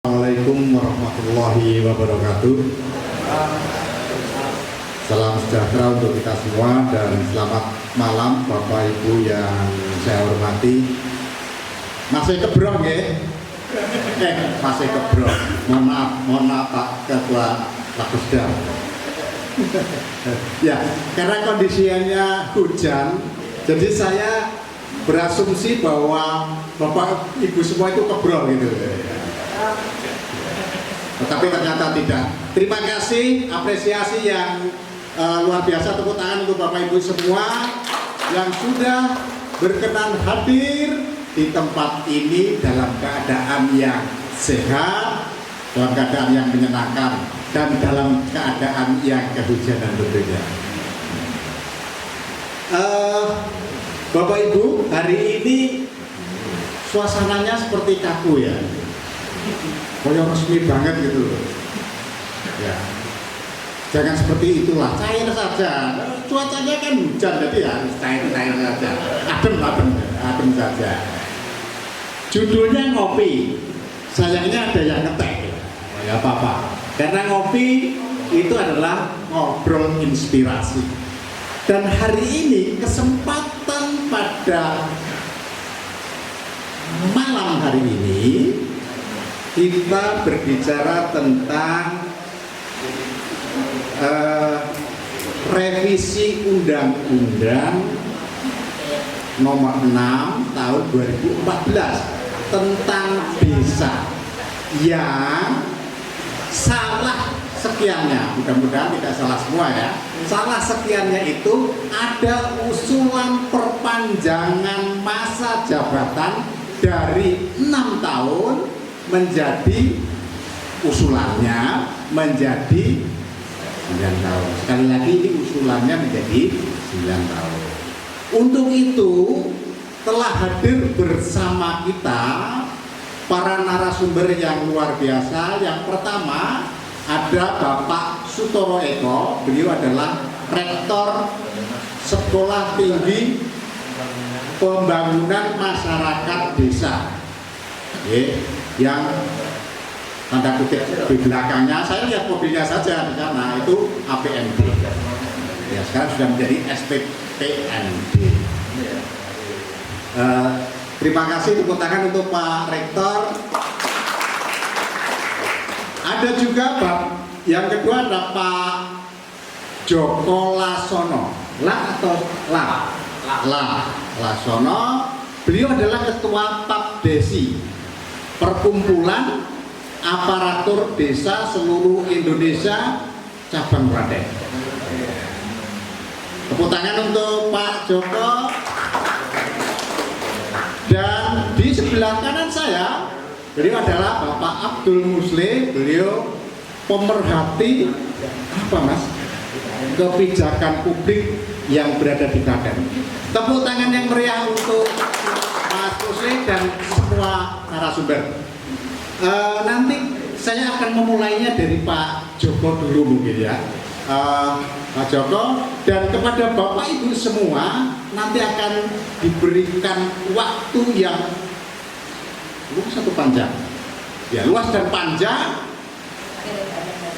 Assalamualaikum warahmatullahi wabarakatuh. Salam sejahtera untuk kita semua dan selamat malam Bapak Ibu yang saya hormati. Masih kebrong ya? Masih kebrong. Mohon maaf Pak Ketua Lakusda. Ya, karena kondisinya hujan, jadi saya berasumsi bahwa Bapak Ibu semua itu kebrong gitu. Tetapi ternyata tidak. Terima kasih, apresiasi yang luar biasa, tepuk tangan untuk Bapak Ibu semua yang sudah berkenan hadir di tempat ini dalam keadaan yang sehat, dalam keadaan yang menyenangkan, dan dalam keadaan yang kehujanan tentunya. Bapak Ibu, hari ini suasananya seperti kaku ya. Kayak resmi banget gitu loh. Ya. Jangan seperti itulah, cair saja. Cuacanya kan hujan, jadi ya cair saja. Adem saja. Judulnya ngopi. Sayangnya ada yang ngetek. Ya apa-apa. Karena ngopi itu adalah ngobrol inspirasi. Dan hari ini kesempatan pada malam hari ini kita berbicara tentang revisi Undang-Undang Nomor 6 Tahun 2014 tentang desa yang salah sekiannya, mudah-mudahan tidak salah semua ya. Salah sekiannya itu ada usulan perpanjangan masa jabatan dari 6 tahun menjadi usulannya menjadi 9 tahun. Sekali lagi ini usulannya menjadi 9 tahun. Untuk itu telah hadir bersama kita para narasumber yang luar biasa. Yang pertama ada Bapak Sutoro Eko, beliau adalah Rektor Sekolah Tinggi Pembangunan Masyarakat Desa. Yang tanda kutip di belakangnya, saya lihat mobilnya saja di sana, itu APMD. Ya, sekarang sudah menjadi SPPND. Terima kasih, tepuk tangan untuk Pak Rektor. Ada juga yang kedua ada Pak Joko Lasono. Lasono. Beliau adalah Ketua PAPDESI, Perkumpulan Aparatur Desa Seluruh Indonesia Cabang Klaten. Tepuk tangan untuk Pak Joko. Dan di sebelah kanan saya, beliau adalah Bapak Abdul Muslim. Beliau pemerhati kebijakan publik yang berada di Klaten. Tepuk tangan yang meriah untuk Mas Muslim dan semua narasumber. Nanti saya akan memulainya dari Pak Joko dulu mungkin ya. Pak Joko, dan kepada Bapak Ibu semua nanti akan diberikan waktu yang luas dan panjang. Ya, luas dan panjang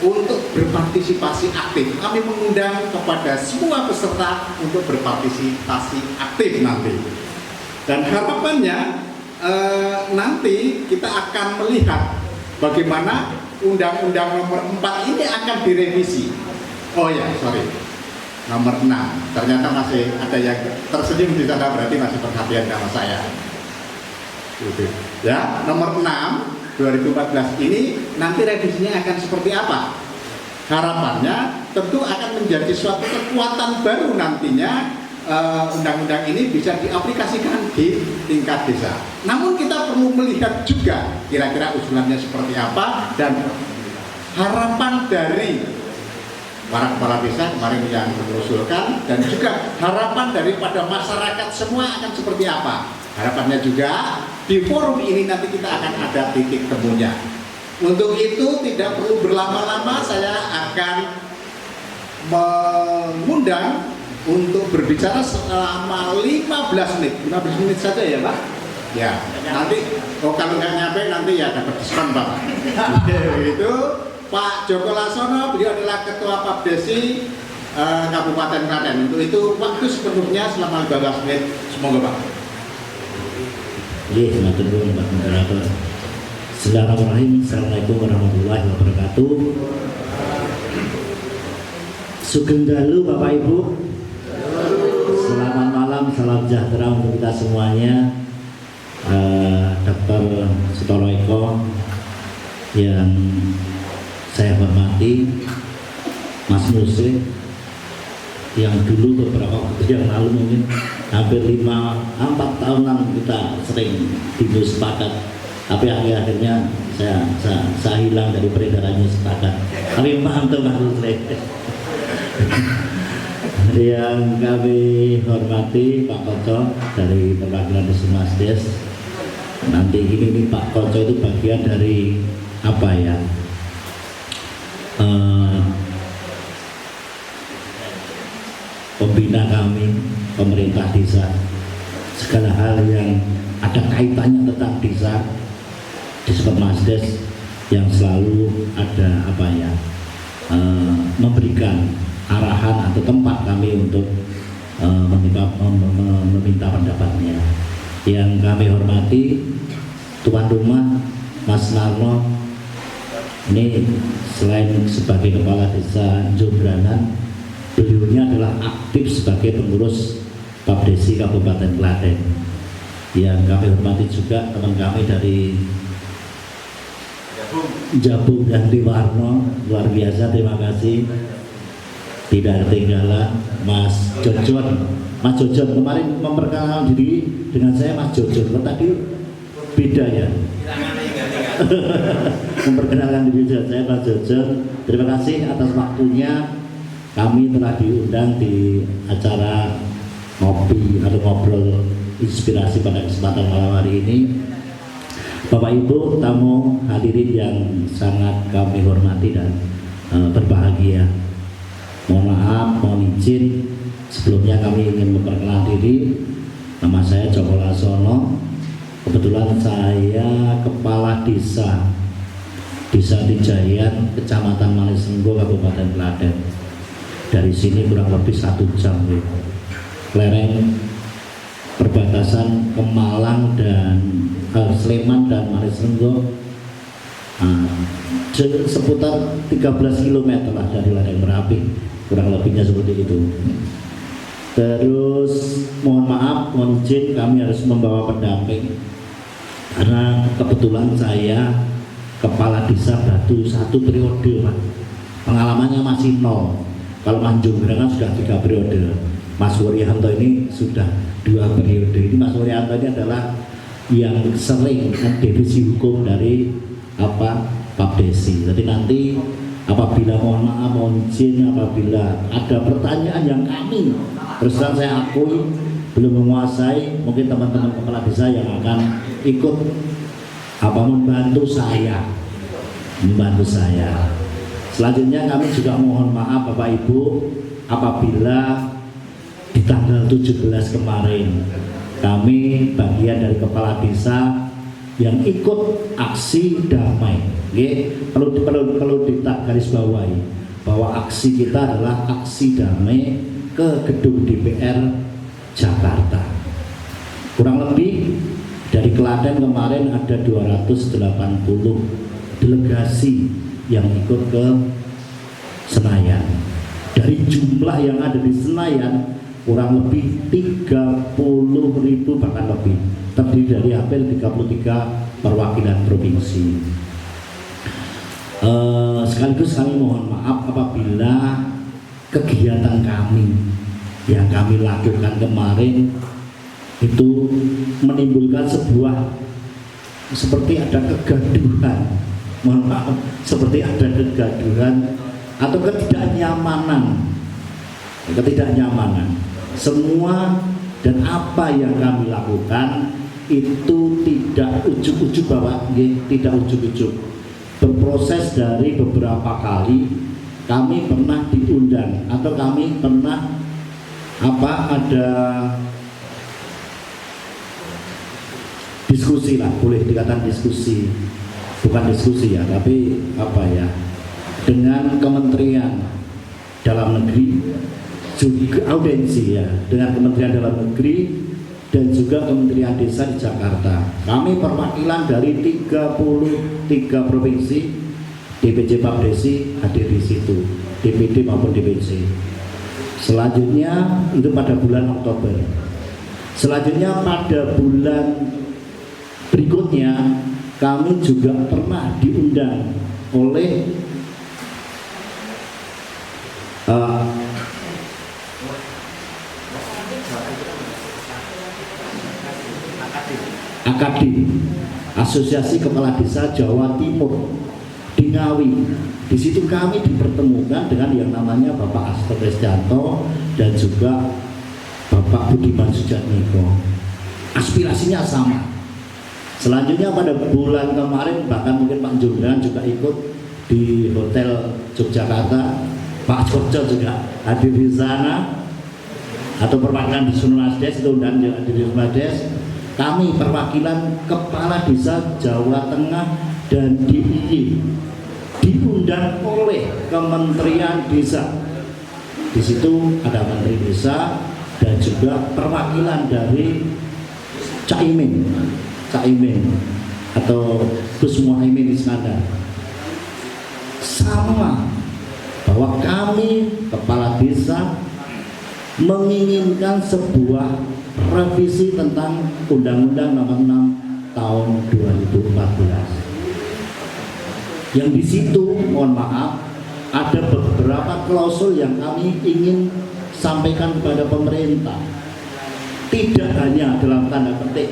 untuk berpartisipasi aktif. Kami mengundang kepada semua peserta untuk berpartisipasi aktif nanti. Dan harapannya nanti kita akan melihat bagaimana Undang-Undang Nomor 4 ini akan direvisi. Oh ya, sorry, Nomor 6. Ternyata masih ada yang tersenyum di sana, berarti masih perhatian sama saya. Ya, Nomor 6 2014 ini nanti revisinya akan seperti apa? Harapannya tentu akan menjadi suatu kekuatan baru nantinya. Undang-undang ini bisa diaplikasikan di tingkat desa. Namun kita perlu melihat juga kira-kira usulannya seperti apa dan harapan dari para kepala desa kemarin yang mengusulkan, dan juga harapan daripada masyarakat semua akan seperti apa. Harapannya juga di forum ini nanti kita akan ada titik temunya. Untuk itu tidak perlu berlama-lama, saya akan mengundang untuk berbicara selama 15 menit. 15 menit saja ya Pak? Ya, nanti kalau nggak nyampe nanti ya dapat diskon Bapak. Itu Pak Joko Lasono, beliau adalah Ketua Papdesi Kabupaten Klaten. Untuk itu waktu sepenuhnya selama 15 menit. Semoga Pak. Iya, matur nuwun Pak Moderator. Bismillahirrahmanirrahim. Assalamualaikum warahmatullahi wabarakatuh. Sugeng dalu Bapak Ibu. Selamat malam, salam sejahtera untuk kita semuanya. Dr. Sutoro Eko yang saya hormati, Mas Musrik yang dulu beberapa waktu yang lalu mungkin hampir 4 tahunan kita sering timbul sepakat, tapi akhirnya saya hilang dari peredarannya sepakat. Tapi mantap Mas Musrik. Yang kami hormati Pak Koco dari perwakilan Puskesmas. Nanti ini Pak Koco itu bagian dari apa ya? Pembina kami, pemerintah desa. Segala hal yang ada kaitannya tentang desa di Puskesmas yang selalu ada apa ya? Memberikan arahan atau tempat kami untuk meminta pendapatnya. Yang kami hormati tuan rumah Mas Narno, ini selain sebagai kepala desa Jombranan, beliaunya adalah aktif sebagai pengurus Papdesi Kabupaten Klaten. Yang kami hormati juga teman kami dari Jabung dan Diwarno, luar biasa, terima kasih. Tidak ketinggalan Mas Jojon. Mas Jojon kemarin memperkenalkan diri dengan saya Mas Jojon. Tadi beda ya. Memperkenalkan diri saya Mas Jojon. Terima kasih atas waktunya. Kami telah diundang di acara ngopi atau ngobrol inspirasi pada kesempatan malam hari ini. Bapak Ibu tamu hadirin yang sangat kami hormati dan berbahagia. Mohon maaf, mohon izin, sebelumnya kami ingin memperkenalkan diri. Nama saya Joko Lasono. Kebetulan saya kepala desa Tijayan, Kecamatan Malisenggo, Kabupaten Klaten. Dari sini kurang lebih 1 jam, lereng perbatasan Kemalang dan Sleman dan Malisenggo, seputar 13 km lah dari lereng Merapi, kurang lebihnya seperti itu. Terus mohon maaf, mohon izin, kami harus membawa pendamping karena kebetulan saya kepala desa Batu 1 periode, Pak. Pengalamannya masih 0. Kalau Mas Jombranan sudah 3 periode, Mas Wuryanto ini sudah 2 periode. Ini Mas Wuryanto ini adalah yang sering divisi hukum dari Papdesi. Jadi nanti apabila mohon maaf, mohon izin, apabila ada pertanyaan yang kami terus terang saya akui belum menguasai, mungkin teman-teman kepala desa yang akan ikut membantu saya. Selanjutnya kami juga mohon maaf Bapak Ibu apabila di tanggal 17 kemarin kami bagian dari kepala desa yang ikut aksi damai. Perlu garis bawahi bahwa aksi kita adalah aksi damai ke gedung DPR Jakarta. Kurang lebih dari Klaten kemarin ada 280 delegasi yang ikut ke Senayan. Dari jumlah yang ada di Senayan kurang lebih 30.000 bahkan lebih, terdiri dari hampir 33 perwakilan provinsi. Sekaligus kami mohon maaf apabila kegiatan kami yang kami lakukan kemarin itu menimbulkan sebuah seperti ada kegaduhan, mohon maaf, seperti ada kegaduhan atau ketidaknyamanan. Semua dan apa yang kami lakukan itu tidak ujuk-ujuk Bapak, tidak ujuk-ujuk. Berproses dari beberapa kali kami pernah diundang atau kami pernah ada diskusi lah, boleh dikatakan diskusi, bukan diskusi ya, tapi apa ya, dengan Kementerian Dalam Negeri, juga audiensi ya, dengan Kementerian Dalam Negeri dan juga Kementerian Desa di Jakarta. Kami perwakilan dari 33 provinsi, DPC Papdesi hadir di situ, DPD maupun DPC. Selanjutnya itu pada bulan Oktober. Selanjutnya pada bulan berikutnya kami juga pernah diundang oleh AKD, Asosiasi Kepala Desa Jawa Timur di Ngawi. Di situ kami dipertemukan dengan yang namanya Bapak Asto Kristianto dan juga Bapak Budiman Sujatmiko. Aspirasinya sama. Selanjutnya pada bulan kemarin bahkan mungkin Pak Jumran juga ikut di Hotel Yogyakarta. Pak Jojo juga hadir di sana, atau perwakilan di Sunasdes itu dan hadir di Sunasdes. Kami perwakilan Kepala Desa Jawa Tengah dan DIY diundang oleh Kementerian Desa. Di situ ada Menteri Desa dan juga perwakilan dari Caimin atau Gus Muhaimin Iskandar. Sama bahwa kami kepala desa menginginkan sebuah revisi tentang Undang-Undang Nomor 6 Tahun 2014. Yang di situ, mohon maaf, ada beberapa klausul yang kami ingin sampaikan kepada pemerintah. Tidak hanya dalam tanda petik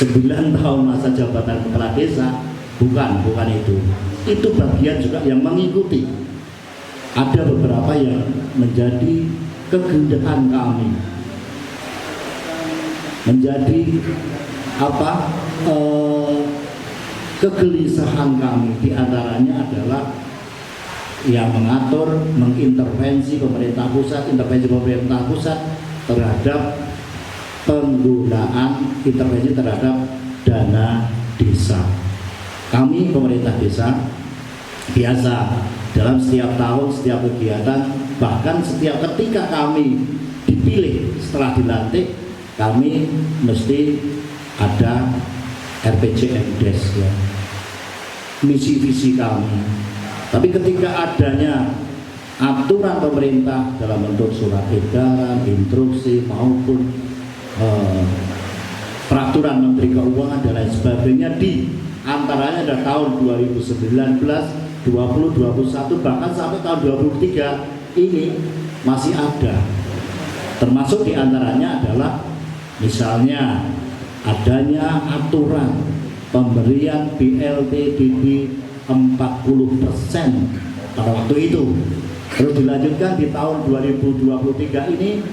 9 tahun masa jabatan kepala desa, bukan itu. Itu bagian juga yang mengikuti. Ada beberapa yang menjadi kegundahan kami, menjadi kegelisahan kami. Di antaranya adalah yang mengatur, mengintervensi pemerintah pusat terhadap penggunaan intervensi terhadap dana desa. Kami pemerintah desa biasa dalam setiap tahun, setiap kegiatan, bahkan setiap ketika kami dipilih setelah dilantik, kami mesti ada RPJMdes ya, misi visi kami. Tapi ketika adanya aturan pemerintah dalam bentuk surat edaran, instruksi maupun peraturan Menteri Keuangan dan lain sebagainya, di antaranya ada tahun 2019, 20, 21 bahkan sampai tahun 2023 ini masih ada. Termasuk di antaranya adalah misalnya adanya aturan pemberian BLT DB 40% pada waktu itu. Terus dilanjutkan di tahun 2023 ini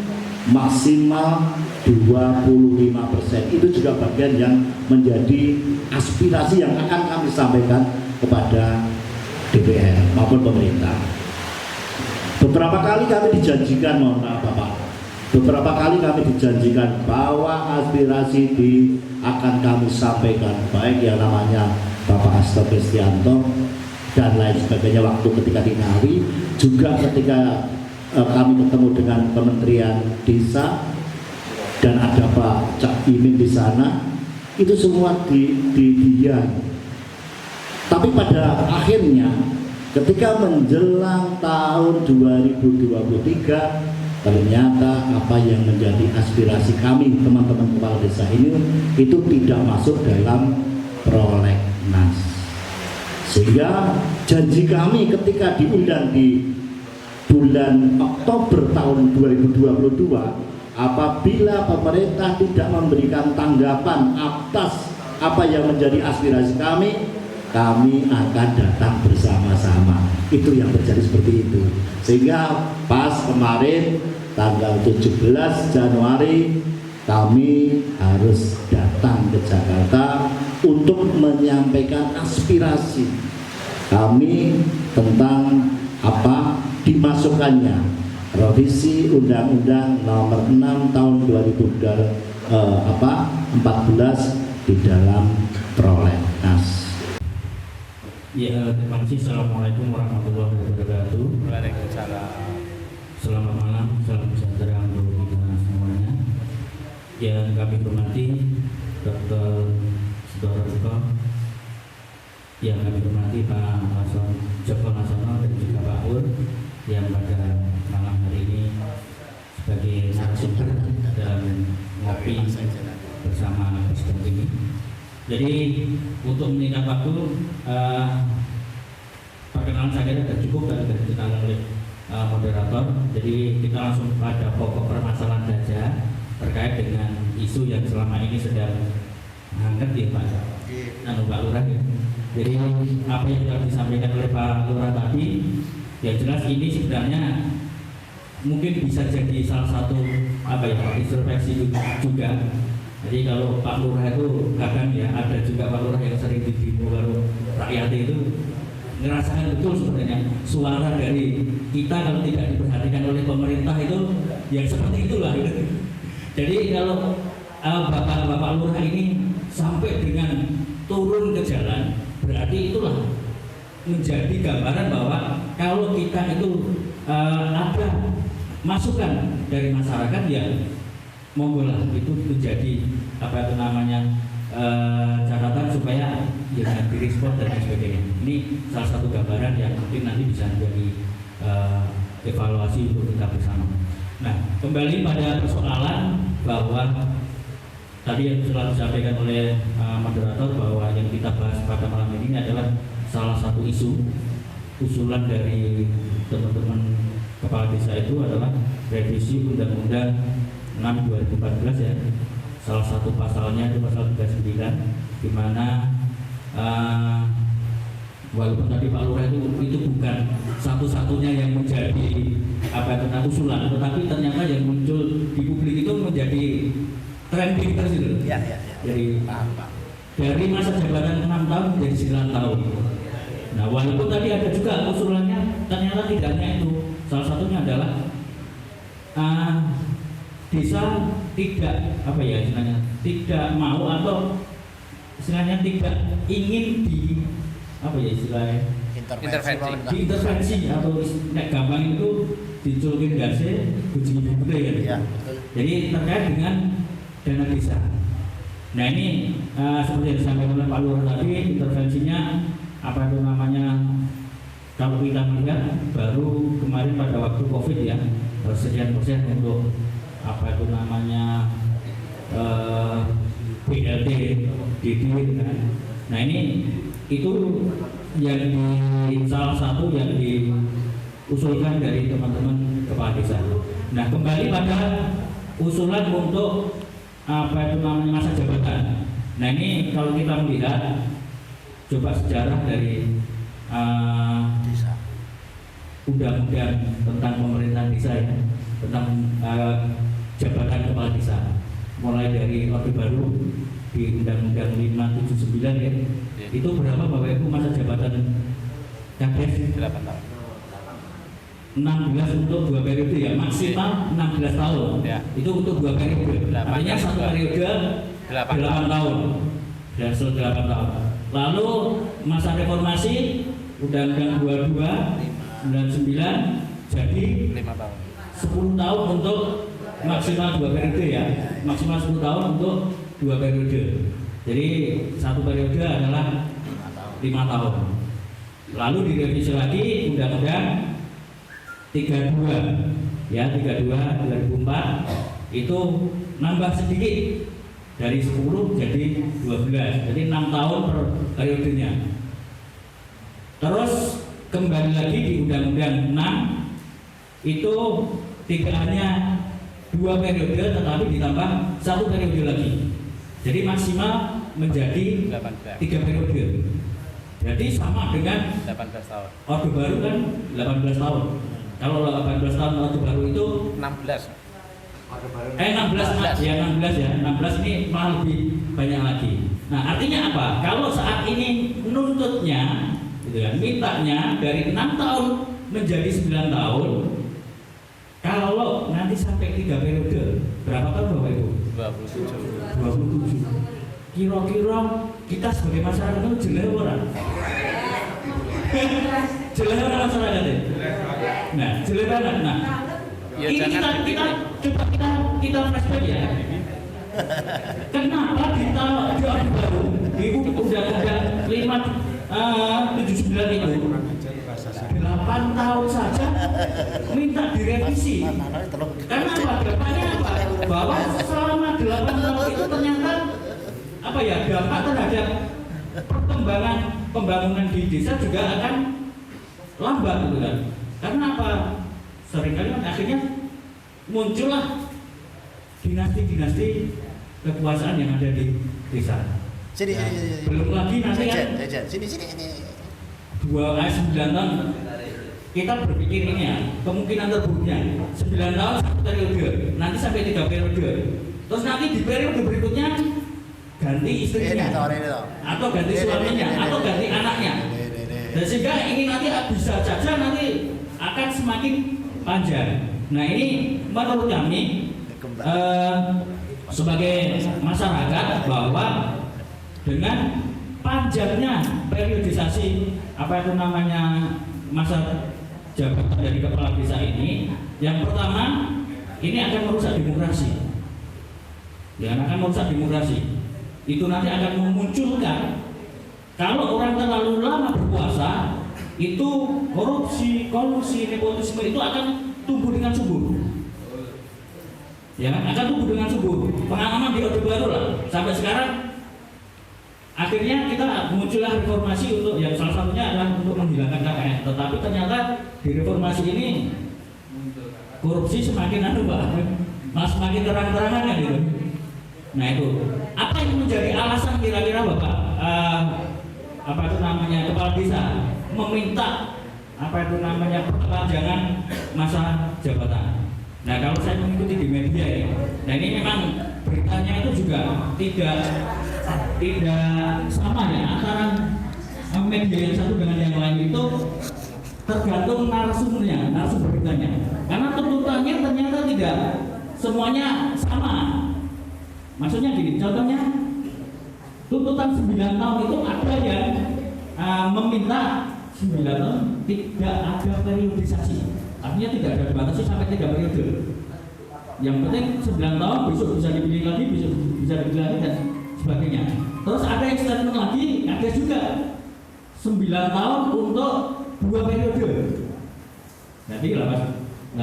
maksimal 25%. Itu juga bagian yang menjadi aspirasi yang akan kami sampaikan kepada DPR maupun pemerintah. Beberapa kali kami dijanjikan, mohon maaf Bapak, beberapa kali kami dijanjikan bahwa aspirasi akan kami sampaikan, baik yang namanya Bapak Asto Kristianto dan lain sebagainya waktu ketika di Ngawi, juga ketika kami ketemu dengan Kementerian Desa dan ada Pak Cak Imin di sana, itu semua didiam. Tapi pada akhirnya ketika menjelang tahun 2023, ternyata apa yang menjadi aspirasi kami teman-teman kepala desa ini itu tidak masuk dalam prolegnas. Sehingga janji kami ketika diundang di bulan Oktober tahun 2022, apabila pemerintah tidak memberikan tanggapan atas apa yang menjadi aspirasi kami akan datang bersama-sama. Itu yang terjadi seperti itu. Sehingga pas kemarin tanggal 17 Januari kami harus datang ke Jakarta untuk menyampaikan aspirasi kami tentang apa dimasukkannya revisi Undang-Undang Nomor 6 Tahun 2014 di dalam prolegnas. Ya, terima kasih. Assalamualaikum warahmatullahi wabarakatuh. Waalaikumsalam. Selamat malam, salam sejahtera untuk kita semuanya. Yang kami hormati Dr. Sudarto, yang kami hormati Pak Joko Nasono dan juga Pak Ur yang pada malam hari ini sebagai narasumber dan ngopi bersama presiden ini. Jadi untuk meningkat waktu, perkenalan saya kira sudah cukup dan sudah dikenal oleh moderator. Jadi kita langsung pada pokok permasalahan saja terkait dengan isu yang selama ini sedang hangat ya Pak Lurah ya. Jadi apa yang telah disampaikan oleh Pak Lurah tadi, yang jelas ini sebenarnya mungkin bisa jadi salah satu introspeksi juga. Jadi kalau Pak Lurah itu kadang ya ada juga Pak Lurah yang sering di demo baru rakyat itu ngerasakan betul sebenarnya suara dari kita kalau tidak diperhatikan oleh pemerintah itu yang seperti itulah. Jadi kalau Bapak Lurah ini sampai dengan turun ke jalan, berarti itulah menjadi gambaran bahwa kalau kita itu ada masukan dari masyarakat ya monggo lah, itu menjadi catatan supaya jangan direspon dan lain sebagainya. Ini salah satu gambaran yang mungkin nanti bisa menjadi evaluasi untuk kita bersama. Nah, kembali pada persoalan bahwa tadi yang telah disampaikan oleh moderator bahwa yang kita bahas pada malam ini adalah salah satu isu usulan dari teman-teman kepala desa itu adalah revisi Undang-Undang 6 2014 ya. Salah satu pasalnya itu pasal 39 di mana walaupun tadi Pak Lurah itu bukan satu-satunya yang menjadi usulan, tetapi ternyata yang muncul di publik itu menjadi trending terus itu. Ya. Dari masa jabatan 6 tahun menjadi 9 tahun. Nah, walaupun tadi ada juga usulannya, ternyata tidak hanya itu. Salah satunya adalah desa tidak mau atau istilahnya tidak ingin diintervensi atau nek gampang itu diculkin gase kucing gede kan. Ya, Jadi terkait dengan dana desa. Nah ini seperti yang disampaikan oleh Pak Lurah tadi, intervensinya kalau kita melihat baru kemarin pada waktu COVID ya, sekian persen untuk BLT, DD kan. Nah ini itu yang salah satu yang diusulkan dari teman-teman kepala desa. Nah kembali pada usulan untuk masa jabatan. Nah ini kalau kita melihat coba sejarah dari undang-undang tentang pemerintahan desa ya, tentang jabatan kepala desa, mulai dari Orde Baru di Undang-Undang 579 ya. Itu berapa Bapak Ibu masa jabatan Kades? 8 tahun. 16 untuk 2 periode ya, maksimal 16 tahun. Ya. Itu untuk 2 periode. Artinya satu periode 8 tahun. Dan 8 tahun. Lalu masa reformasi Undang-Undang 22 99 jadi 5 tahun. 10 tahun untuk maksimal 2 periode ya. Maksimal 10 tahun untuk 2 periode. Jadi satu periode adalah 5 tahun. Lalu direvisi lagi Undang-Undang 32 ya, 32 2004 itu nambah sedikit dari 10 jadi 12, jadi 6 tahun per periodenya. Terus kembali lagi di Undang-Undang 6 itu tidak hanya 2 periode tetapi ditambah 1 periode lagi, jadi maksimal menjadi 3 periode. Jadi sama dengan 18 tahun. Orde Baru kan 18 tahun. Kalau 18 tahun Orde Baru itu 16. 16 ya, 16 ini malah lebih banyak lagi. Nah artinya apa? Kalau saat ini menuntutnya gitu kan, mintanya dari 6 tahun menjadi 9 tahun. Kalau nanti sampai 3 periode, berapa tahun Bapak Ibu? 27. 27. kira-kira kita sebagai masyarakat itu jelas orang. Jelas orang masyarakat ya. Nah, jelas banget. Nah, Ya, ini jangan kita flashback ya. Kenapa kita di Orde Baru di Undang-Undang 579 itu 8 tahun saja minta direvisi? Karena apa? Dampaknya apa? Bahwa selama 8 tahun itu ternyata apa ya, dampak terhadap perkembangan pembangunan di desa juga akan lambat gitu kan. Karena apa? Seringkali kan akhirnya muncullah dinasti-dinasti kekuasaan yang ada di desa. Sini. Belum lagi nanti kan Sini. 9 tahun kita berpikir ini ya, kemungkinan terburuknya 9 tahun 1 periode, nanti sampai 3 periode. Terus nanti di periode berikutnya ganti istrinya, atau ganti suaminya, atau ganti anaknya. Dan sehingga ini nanti bisa saja nanti akan semakin panjang. Nah ini menurut kami sebagai masyarakat bahwa dengan panjangnya periodisasi apa itu namanya masa jabatan dari kepala desa ini, yang pertama ini akan merusak demokrasi. Ya, akan merusak demokrasi. Itu nanti akan memunculkan kalau orang terlalu lama berkuasa itu korupsi, kolusi, nepotisme itu akan tumbuh dengan subur. Ya, akan tumbuh dengan subur. Pengalaman di Orde Baru lah sampai sekarang. Akhirnya kita muncullah reformasi untuk yang salah satunya adalah untuk menghilangkan KKN. Tetapi ternyata di reformasi ini korupsi semakin semakin terang-terangan kan gitu. Nah itu apa yang menjadi alasan kira-kira Bapak apa itu namanya kepala desa meminta apa itu namanya perpanjangan masa jabatan? Nah kalau saya mengikuti di media ya, nah ini memang beritanya itu juga tidak sama ya antara media yang satu dengan yang lain, itu tergantung narasumbernya, narasumber beritanya. Karena tuntutannya ternyata tidak semuanya sama. Maksudnya gini, contohnya tuntutan 9 tahun itu ada yang meminta 9 tahun tidak ada periodisasi, artinya tidak ada dibatasi sampai 3 periode. Yang penting 9 tahun, besok bisa dipilih lagi, besok bisa dipilih lagi dan sebagainya. Terus ada yang statement lagi, ada juga 9 tahun untuk 2 periode. Jadi 18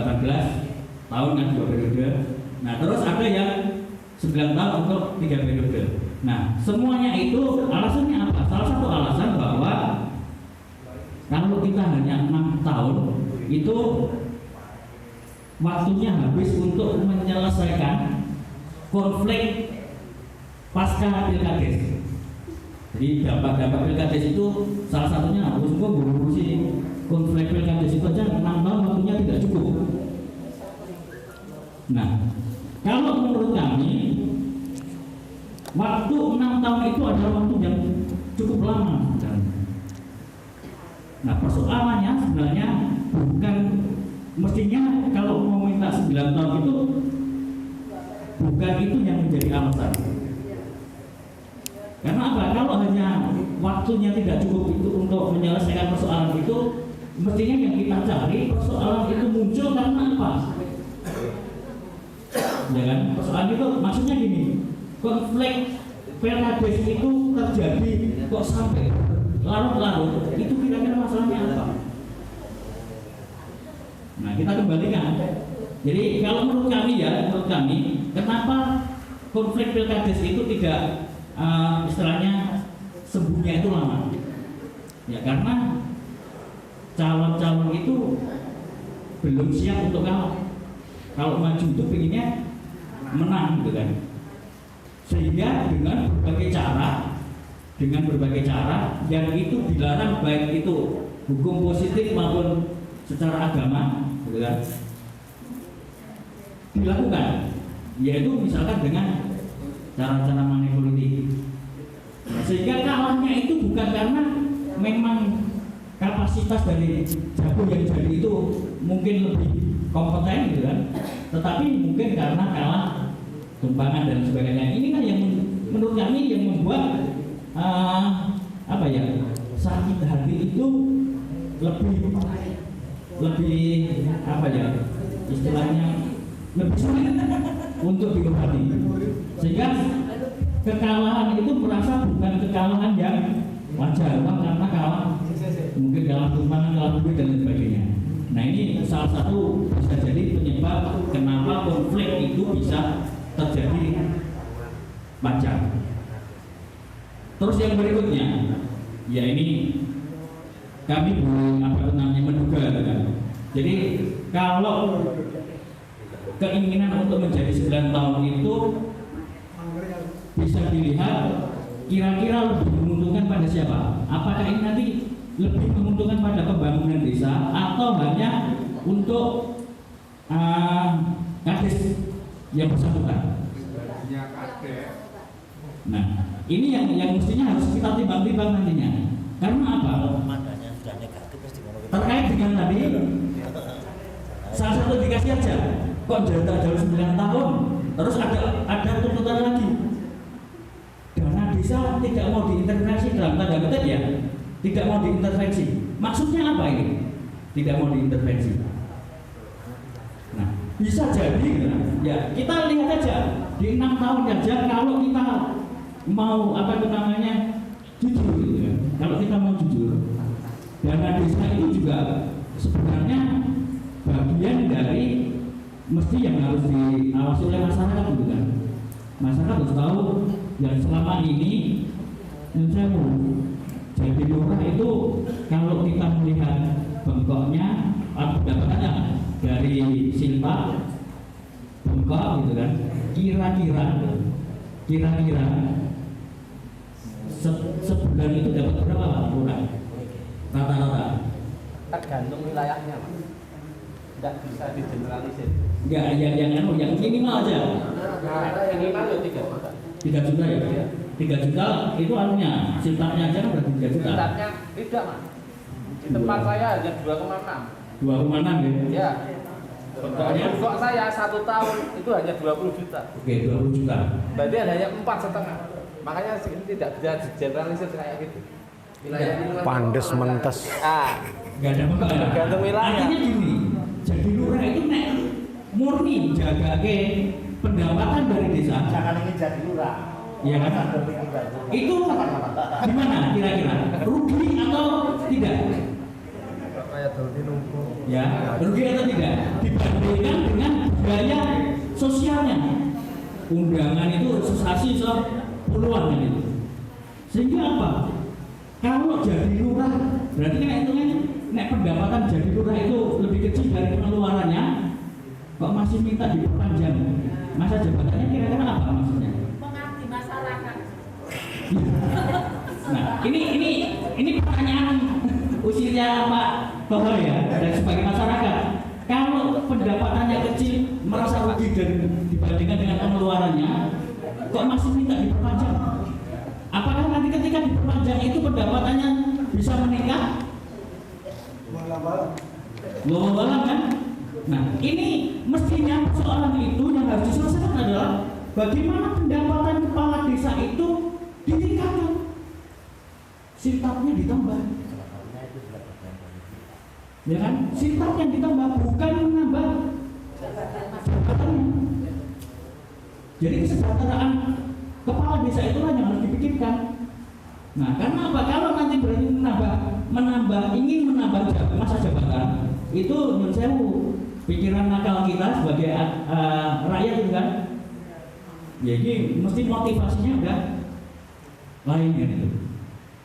tahun kan 2 periode. Nah terus ada yang 9 tahun untuk 3 periode. Nah semuanya itu alasannya apa? Salah satu alasan bahwa kalau kita hanya 6 tahun itu waktunya habis untuk menyelesaikan konflik pasca pilkades. Jadi dampak-dampak pilkades itu salah satunya harus mengurusi konflik pilkades itu aja 6 tahun waktunya tidak cukup. Nah, kalau menurut kami waktu 6 tahun itu adalah waktu yang cukup lama. Nah, persoalannya sebenarnya bukan mestinya kalau mau minta 9 tahun itu bukan itu yang menjadi alasan. Karena apa? Kalau hanya waktunya tidak cukup itu untuk menyelesaikan persoalan itu, mestinya yang kita cari persoalan itu muncul karena apa? Ya kan? Persoalan itu maksudnya gini, konflik pilkades itu terjadi kok sampai larut-larut, itu kira-kira masalahnya apa? Nah kita kembalikan. Jadi kalau menurut kami kenapa konflik pilkades itu tidak istilahnya sembuhnya itu lama? Ya karena calon-calon itu belum siap untuk kalah. Kalau maju itu pengennya menang gitu kan. Sehingga dengan berbagai cara yang itu dilarang, baik itu hukum positif maupun secara agama gitu kan, dilakukan, yaitu misalkan dengan cara-cara money politik. Sehingga kalahnya itu bukan karena memang kapasitas dari jago yang jadi itu mungkin lebih kompeten gitu kan, tetapi mungkin karena kalah tumpangan dan sebagainya. Ini kan yang menurut kami yang membuat sakit hati itu lebih istilahnya lebih sulit untuk diobati, sehingga kekalahan itu merasa bukan kekalahan yang wajar karena kalah mungkin kalah tumpangan, kalah duit dan lain sebagainya. Nah ini salah satu bisa jadi penyebab kenapa konflik itu bisa terjadi panjang. Terus yang berikutnya, ya ini kami menduga kan. Jadi kalau keinginan untuk menjadi 9 tahun itu bisa dilihat kira-kira lebih menguntungkan pada siapa? Apakah ini nanti lebih menguntungkan pada pembangunan desa atau hanya untuk kades yang bersangkutan? Nah, ini yang mestinya harus kita timbang-timbang nantinya. Karena apa? Terkait dengan tadi salah satu dikasih aja, kok jauh 9 tahun, terus ada tuntutan lagi. Dana desa tidak mau diintervensi dalam tanda kutip ya, tidak mau diintervensi. Maksudnya apa ini? Tidak mau diintervensi. Nah, bisa jadi ya kita lihat aja di 6 tahun aja kalau kita mau jujur gitu ya. Kalau kita mau jujur, dana desa itu juga sebenarnya bagian dari mesti yang harus diawasi oleh masyarakat gitu kan. Masyarakat harus tahu yang selama ini jadi lurah itu kalau kita melihat bengkoknya pendapatannya dari silpa bengkok gitu kan, kira-kira sebulan itu dapat berapa Pak lurah? Rata-rata tergantung wilayahnya, Pak. Tidak bisa digeneralisir. Enggak, yang minimal aja. Nah, minimal itu 3 juta. 3 juta ya? 3 juta itu anunya, siltanya aja kan berarti 3 juta. Siltanya tidak, Mas. Di tempat saya hanya 2,6. 2,6 ya? Ya. Bengkok saya 1 tahun itu hanya 20 juta. Oke, 20 juta. Berarti hanya 4,5. Makanya tidak bisa digeneralisir kayak gitu. Wilayah ini Pandes mentes. Enggak ada bengkok ya? Tergantung wilayah. Artinya gini, jadi lurah itu murni jaga pendapatan dari desa. Jangan ingin jadi lurah. Iya kan? Itu gimana kira-kira? Rugi atau tidak? Ya, rugi atau tidak? Dibandingkan dengan biaya sosialnya. Undangan itu registrasi puluhan kan itu. Sehingga apa? Kalau jadi lurah, berarti kan hitungannya pendapatan jadi lurah itu lebih kecil dari pengeluarannya. Kok masih minta diperpanjang masa jabatannya, kira-kira apa maksudnya? Mengabdi masyarakat. Nah, ini pertanyaan usilnya Pak Tohor ya, dan sebagai masyarakat. Kalau pendapatannya kecil, merasa rugi dibandingkan dengan pengeluarannya, kok masih minta diperpanjang? Apakah nanti ketika diperpanjang itu pendapatannya bisa meningkat? Walau kan? Nah, ini mestinya persoalan itu yang harus diselesaikan adalah bagaimana pendapatan kepala desa itu ditingkatkan, siltapnya ditambah, ya kan? Siltapnya ditambah, bukan menambah jabatannya. Jadi kesejahteraan kepala desa itulah yang harus dipikirkan. Nah, karena apa? Kalau nanti berani ingin menambah masa jabatan, itu menurut saya pikiran nakal kita sebagai rakyat itu kan. Jadi mesti motivasinya udah lain kan itu.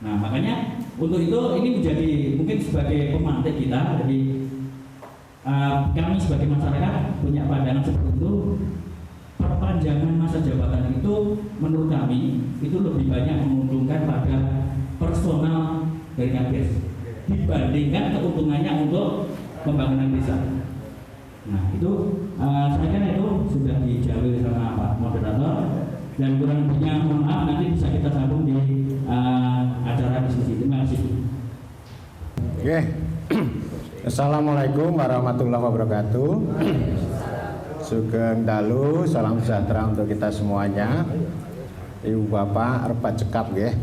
Nah, makanya untuk itu ini menjadi mungkin sebagai pemantik kita. Jadi kami sebagai masyarakat punya pandangan seperti itu. Perpanjangan masa jabatan itu menurut kami itu lebih banyak menguntungkan pada personal dari kades dibandingkan keuntungannya untuk pembangunan desa. Nah itu saya kira itu sudah dijawab sama Pak Moderator, dan kurang lebihnya mohon maaf, nanti bisa kita sambung di acara diskusi. Terima kasih. Oke. Assalamualaikum warahmatullahi wabarakatuh. Sugeng dalu, salam sejahtera untuk kita semuanya. Ibu Bapak arep cekap nggih.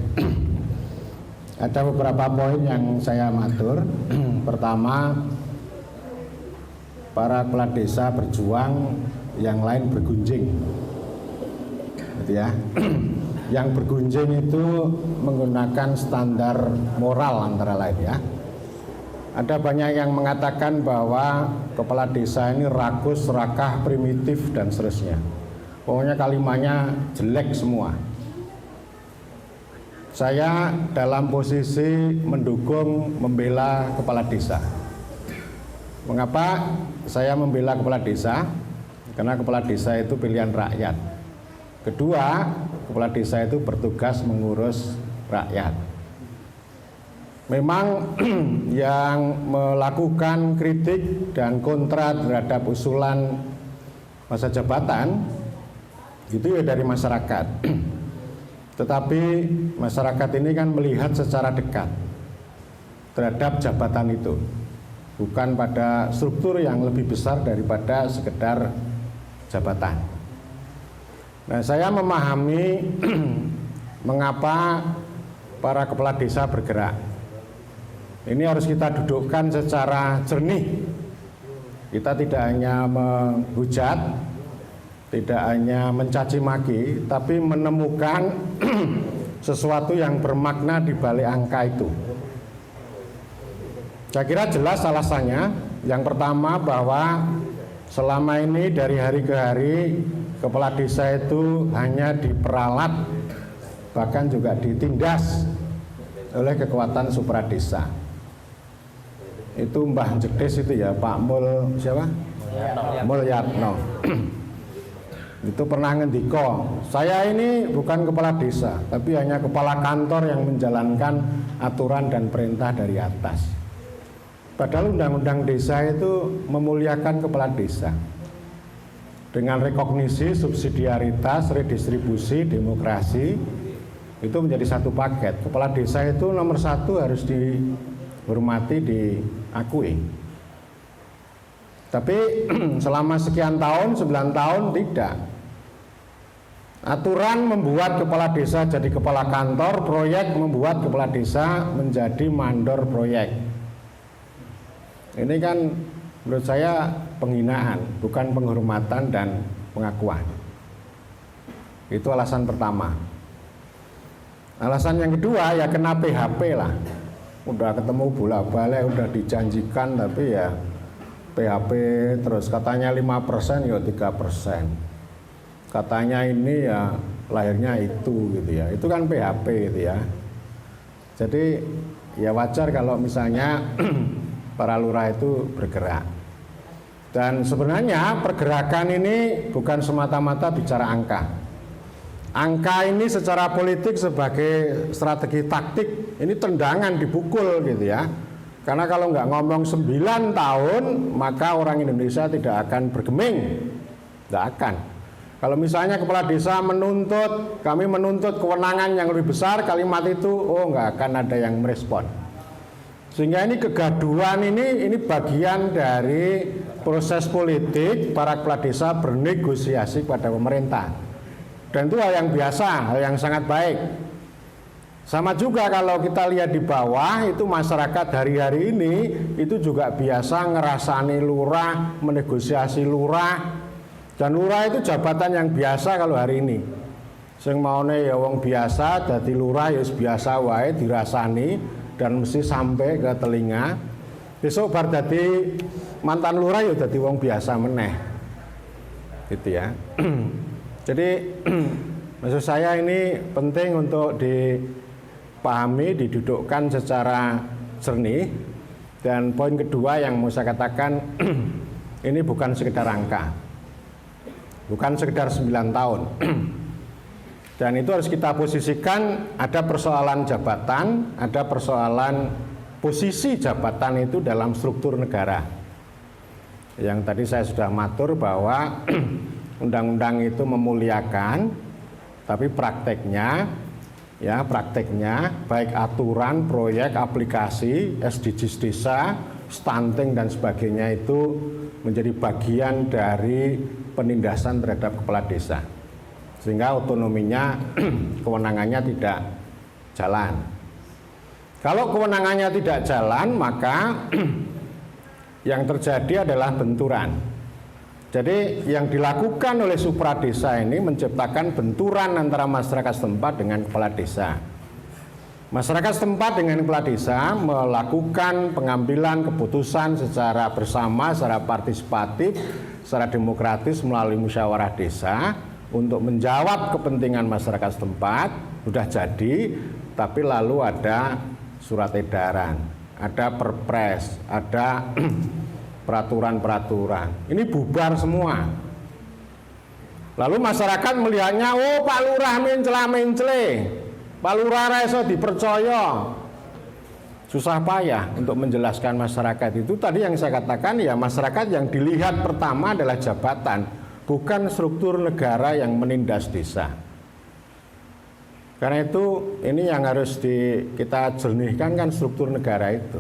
Ada beberapa poin yang saya matur. Pertama, para kepala desa berjuang, yang lain bergunjing. Gitu ya. Yang bergunjing itu menggunakan standar moral antara lain ya. Ada banyak yang mengatakan bahwa kepala desa ini rakus, serakah, primitif dan seterusnya. Pokoknya kalimatnya jelek semua. Saya dalam posisi mendukung, membela kepala desa. Mengapa saya membela kepala desa? Karena kepala desa itu pilihan rakyat. Kedua, kepala desa itu bertugas mengurus rakyat. Memang yang melakukan kritik dan kontra terhadap usulan masa jabatan itu ya dari masyarakat. Tetapi masyarakat ini kan melihat secara dekat terhadap jabatan itu, bukan pada struktur yang lebih besar daripada sekedar jabatan. Nah, saya memahami mengapa para kepala desa bergerak. Ini harus kita dudukkan secara jernih. Kita tidak hanya menghujat, tidak hanya mencaci maki, tapi menemukan sesuatu yang bermakna di balik angka itu. Saya kira jelas alasannya. Yang pertama bahwa selama ini dari hari ke hari kepala desa itu hanya diperalat, bahkan juga ditindas oleh kekuatan supradesa. Itu Mbah Jedes itu ya, Pak Mul siapa? Mulyatno. Itu pernah ngendiko, saya ini bukan kepala desa, tapi hanya kepala kantor yang menjalankan aturan dan perintah dari atas. Padahal undang-undang desa itu memuliakan kepala desa. Dengan rekognisi, subsidiaritas, redistribusi, demokrasi, itu menjadi satu paket. Kepala desa itu nomor satu harus dihormati, diakui. Tapi selama sekian tahun, 9 tahun tidak. Aturan membuat kepala desa jadi kepala kantor, proyek membuat kepala desa menjadi mandor proyek. Ini kan menurut saya penghinaan, bukan penghormatan dan pengakuan. Itu alasan pertama. Alasan yang kedua ya kena PHP lah. Udah ketemu bolak-balik, udah dijanjikan tapi ya PHP terus, katanya 5% ya 3%. Katanya ini ya lahirnya itu gitu ya. Itu kan PHP gitu ya. Jadi ya wajar kalau misalnya para lurah itu bergerak. Dan sebenarnya pergerakan ini bukan semata-mata bicara angka. Angka ini secara politik sebagai strategi taktik, ini tendangan dipukul gitu ya. Karena kalau nggak ngomong 9 tahun, maka orang Indonesia tidak akan bergeming. Nggak akan. Kalau misalnya kepala desa menuntut, kami menuntut kewenangan yang lebih besar, kalimat itu, oh nggak akan ada yang merespon. Sehingga ini kegaduhan ini bagian dari proses politik para kepala desa bernegosiasi pada pemerintah. Dan itu hal yang biasa, hal yang sangat baik. Sama juga kalau kita lihat di bawah, itu masyarakat hari-hari ini itu juga biasa ngerasani lurah, menegosiasi lurah. Dan lurah itu jabatan yang biasa kalau hari ini. Sing maune ya wong biasa, dadi lurah ya biasa wae dirasani dan mesti sampai ke telinga. Besok bar dadi mantan lurah ya dadi wong biasa meneh. Gitu ya. Jadi maksud saya ini penting untuk dipahami, didudukkan secara jernih. Dan poin kedua yang mau saya katakan, ini bukan sekedar angka, bukan sekedar 9 tahun. Dan itu harus kita posisikan, ada persoalan jabatan, ada persoalan posisi jabatan itu dalam struktur negara. Yang tadi saya sudah matur bahwa undang-undang itu memuliakan, tapi prakteknya baik aturan, proyek, aplikasi, SDGs desa, stunting dan sebagainya itu menjadi bagian dari penindasan terhadap kepala desa. sehingga otonominya kewenangannya tidak jalan. Kalau kewenangannya tidak jalan, maka yang terjadi adalah benturan. Jadi yang dilakukan oleh supradesa ini menciptakan benturan antara masyarakat setempat dengan kepala desa. Masyarakat setempat dengan kepala desa melakukan pengambilan keputusan secara bersama, secara partisipatif, secara demokratis melalui musyawarah desa untuk menjawab kepentingan masyarakat setempat. Sudah jadi, tapi lalu ada surat edaran, ada perpres, ada peraturan-peraturan. Ini bubar semua. Lalu masyarakat melihatnya, oh Pak Lurah mencela-mencele, Pak Lurah reso dipercaya. Susah payah untuk menjelaskan masyarakat itu. Tadi yang saya katakan, ya masyarakat yang dilihat pertama adalah jabatan, bukan struktur negara yang menindas desa. Karena itu ini yang harus kita jernihkan kan struktur negara itu,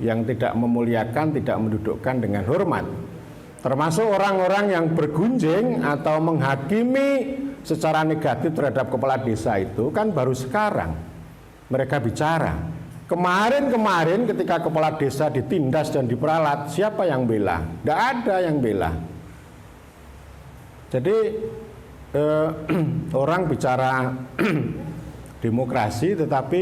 yang tidak memuliakan, tidak mendudukkan dengan hormat. Termasuk orang-orang yang bergunjing atau menghakimi secara negatif terhadap kepala desa itu kan baru sekarang mereka bicara. Kemarin ketika kepala desa ditindas dan diperalat, siapa yang bela? Tidak ada yang bela. Jadi orang bicara demokrasi tetapi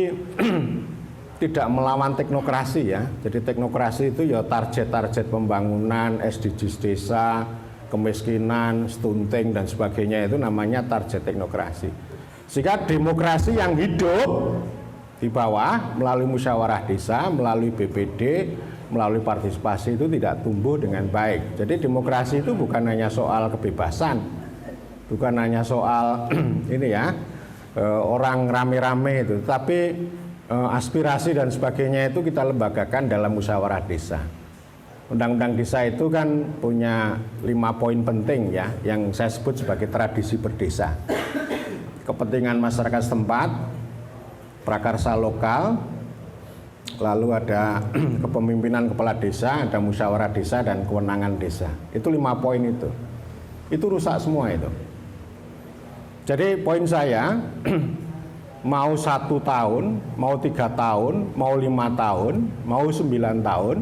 tidak melawan teknokrasi ya. Jadi teknokrasi itu ya target-target pembangunan, SDGs desa, kemiskinan, stunting dan sebagainya, itu namanya target teknokrasi. Sehingga demokrasi yang hidup di bawah melalui musyawarah desa, melalui BPD, melalui partisipasi itu tidak tumbuh dengan baik. Jadi demokrasi itu bukan hanya soal kebebasan, bukan hanya soal ini ya, orang rame-rame itu, tapi aspirasi dan sebagainya itu kita lembagakan dalam musyawarah desa. Undang-undang desa itu kan punya 5 poin penting ya, yang saya sebut sebagai tradisi berdesa. Kepentingan masyarakat setempat, prakarsa lokal, lalu ada kepemimpinan kepala desa, ada musyawarah desa dan kewenangan desa. Itu 5 poin itu. Itu rusak semua itu. Jadi poin saya mau 1 tahun, mau 3 tahun, mau 5 tahun, mau 9 tahun,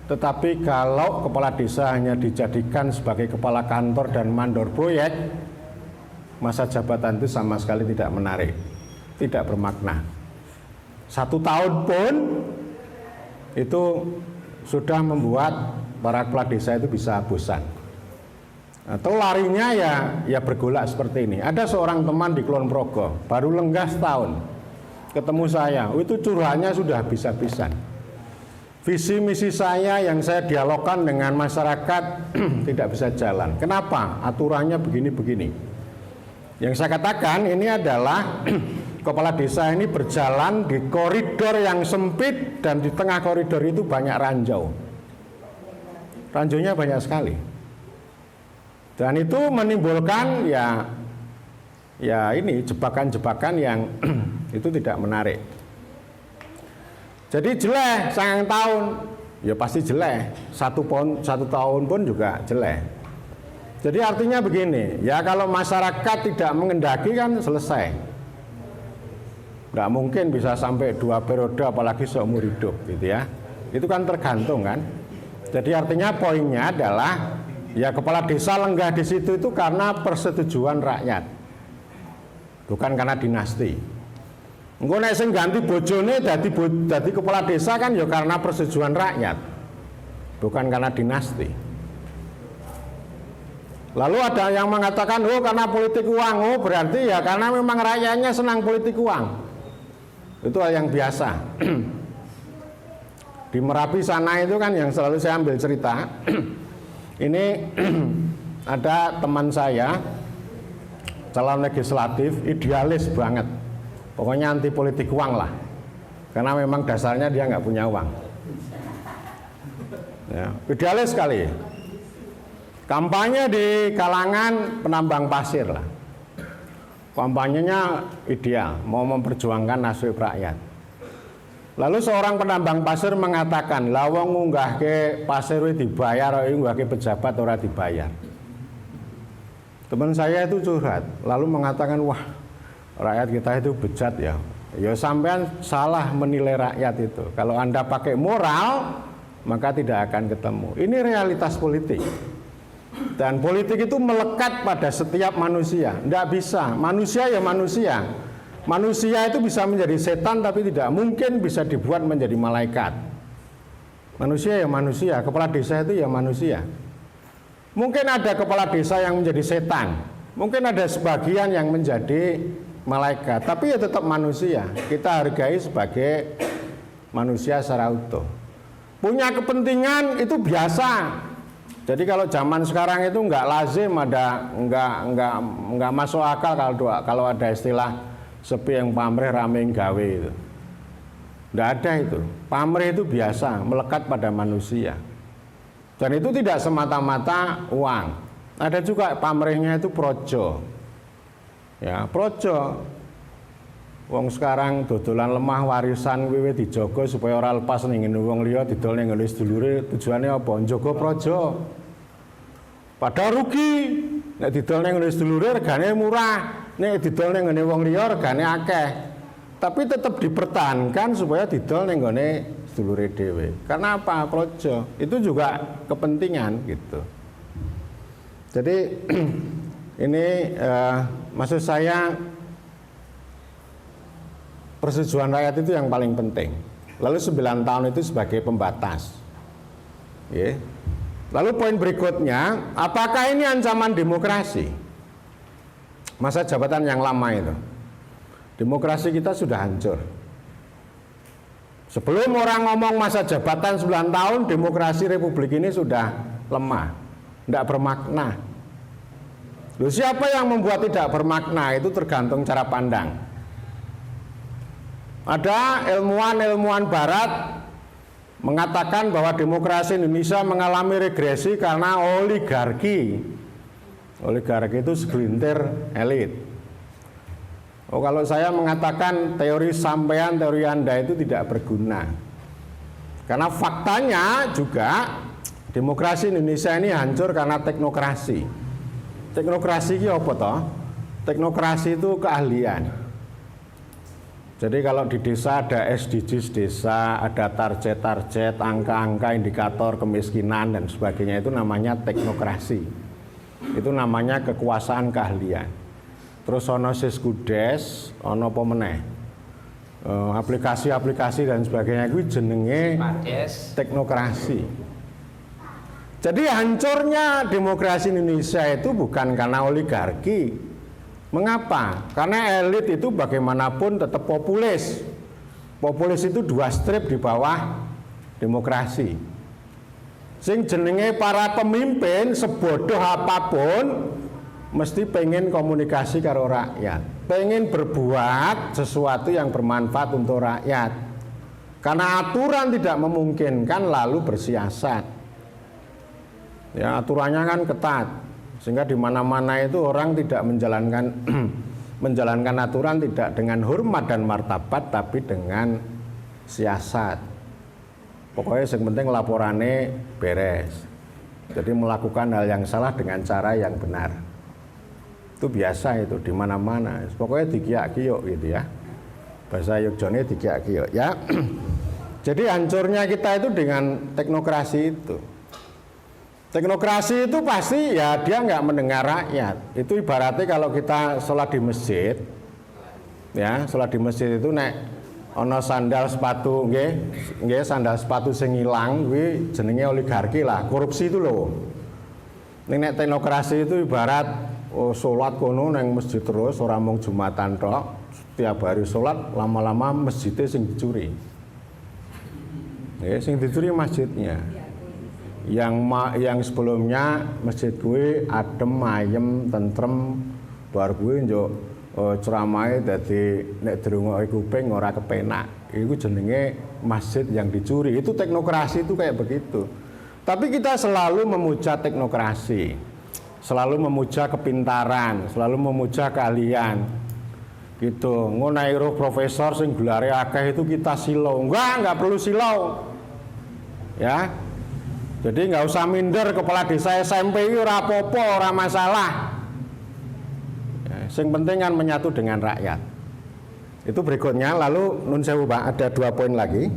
tetapi kalau kepala desa hanya dijadikan sebagai kepala kantor dan mandor proyek, masa jabatan itu sama sekali tidak menarik, tidak bermakna. 1 tahun pun itu sudah membuat para kepala desa itu bisa bosan. Atau larinya ya bergolak seperti ini. Ada seorang teman di Kulon Progo, baru lenggah setahun, ketemu saya, itu curhatnya sudah habis-habisan. Visi misi saya yang saya dialogkan dengan masyarakat tidak bisa jalan. Kenapa? Aturannya begini-begini. Yang saya katakan ini adalah kepala desa ini berjalan di koridor yang sempit dan di tengah koridor itu banyak ranjau. Ranjaunya banyak sekali. Dan itu menimbulkan ya ini jebakan-jebakan yang itu tidak menarik. Jadi jelek sangang tahun, ya pasti jelek. 1 tahun pun juga jelek. Jadi artinya begini, ya kalau masyarakat tidak mengendaki kan selesai. Nggak mungkin bisa sampai 2 periode apalagi seumur hidup gitu ya. Itu kan tergantung kan. Jadi artinya poinnya adalah ya kepala desa lenggah di situ itu karena persetujuan rakyat, bukan karena dinasti. Engko nek sing ganti bojone dadi kepala desa kan ya karena persetujuan rakyat, bukan karena dinasti. Lalu ada yang mengatakan oh karena politik uang, oh berarti ya karena memang rakyatnya senang politik uang. Itu hal yang biasa. Di Merapi sana itu kan yang selalu saya ambil cerita. Ini ada teman saya calon legislatif, idealis banget, pokoknya anti politik uang lah, karena memang dasarnya dia nggak punya uang ya, idealis sekali, kampanye di kalangan penambang pasir lah, kampanyenya ideal, mau memperjuangkan nasib rakyat. Lalu seorang penambang pasir mengatakan, lawang ngunggahke pasir dibayar, ngunggahke pejabat ora dibayar. Teman saya itu curhat, lalu mengatakan, wah rakyat kita itu bejat ya. Ya sampean salah menilai rakyat itu. Kalau Anda pakai moral, maka tidak akan ketemu. Ini realitas politik. Dan politik itu melekat pada setiap manusia. Tidak bisa, manusia ya manusia. Manusia itu bisa menjadi setan, tapi tidak mungkin bisa dibuat menjadi malaikat. Manusia ya manusia, kepala desa itu ya manusia. Mungkin ada kepala desa yang menjadi setan, mungkin ada sebagian yang menjadi malaikat, tapi ya tetap manusia. Kita hargai sebagai manusia secara utuh. Punya kepentingan itu biasa. Jadi kalau zaman sekarang itu nggak lazim ada, nggak masuk akal kalau ada istilah sepi yang pamrih rame yang gawe itu. Nggak ada itu. Pamrih itu biasa, melekat pada manusia. Dan itu tidak semata-mata uang. Ada juga pamrihnya itu projo. Ya, projo. Wong sekarang dodolan lemah warisan wiwit dijogo supaya ora lepas ning ngene wong liya didol ning ngene sedulure, tujuane apa? Njogo projo. Padahal rugi. Nek didol ning ngene sedulure regane murah, nek didol ning ngene wong liya regane akeh. Tapi tetap dipertahankan supaya didol ning ngene sedulure dhewe. Karena apa? Projo. Itu juga kepentingan gitu. Jadi ini maksud saya persetujuan rakyat itu yang paling penting. Lalu 9 tahun itu sebagai pembatas. Ya. Lalu poin berikutnya, apakah ini ancaman demokrasi? Masa jabatan yang lama itu. Demokrasi kita sudah hancur. Sebelum orang ngomong masa jabatan 9 tahun, demokrasi republik ini sudah lemah, tidak bermakna. Loh, siapa yang membuat tidak bermakna? Itu tergantung cara pandang. Ada ilmuwan barat mengatakan bahwa demokrasi Indonesia mengalami regresi karena oligarki. Oligarki itu segelintir elit. Oh, kalau saya mengatakan teori sampean, teori Anda itu tidak berguna. Karena faktanya juga demokrasi Indonesia ini hancur karena teknokrasi. Teknokrasi itu apa toh? Teknokrasi itu keahlian. Jadi kalau di desa ada SDGs desa, ada target-target, angka-angka, indikator kemiskinan dan sebagainya, itu namanya teknokrasi. Itu namanya kekuasaan keahlian. Terus ono siskudes, ono apa meneh? Aplikasi-aplikasi dan sebagainya itu jenenge teknokrasi. Jadi hancurnya demokrasi Indonesia itu bukan karena oligarki. Mengapa? Karena elit itu bagaimanapun tetap populis. Populis itu 2 strip di bawah demokrasi. Sing jenenge para pemimpin sebodoh apapun mesti pengen komunikasi karo rakyat, pengen berbuat sesuatu yang bermanfaat untuk rakyat. Karena aturan tidak memungkinkan lalu bersiasat. Ya, aturannya kan ketat. Sehingga di mana-mana itu orang tidak menjalankan aturan tidak dengan hormat dan martabat, tapi dengan siasat. Pokoknya yang penting laporannya beres. Jadi melakukan hal yang salah dengan cara yang benar. Itu biasa itu di mana-mana. Pokoknya digiak-giok gitu ya. Bahasa Yogjone digiak-giok ya. Jadi hancurnya kita itu dengan teknokrasi itu. Teknokrasi itu pasti ya dia nggak mendengar rakyat. Itu ibaratnya kalau kita sholat di masjid, ya sholat di masjid itu nek ono sandal sepatu, nggih sandal sepatu sing ilang, kuwi jenenge oligarki lah, korupsi itu loh. Nek teknokrasi itu ibarat sholat kono neng masjid terus, orang mung Jumatan tok, setiap hari sholat lama-lama masjidnya sing dicuri. Sing dicuri masjidnya. Yang sebelumnya masjid gue adem, ayem, tentrem, bar gue njuk ceramahe dadi nek drungokke kuping ora kepenak. Iku jenenge masjid yang dicuri. Itu teknokrasi itu kayak begitu. Tapi kita selalu memuja teknokrasi. Selalu memuja kepintaran, selalu memuja keahlian. Gitu. Ngonai roh profesor sing gelare akeh itu kita silau. Enggak perlu silau. Ya. Jadi nggak usah minder kepala desa SMP itu ora apa-apa, ora masalah. Sing penting kan menyatu dengan rakyat. Itu berikutnya. Lalu nun sewu Pak, ada 2 poin lagi.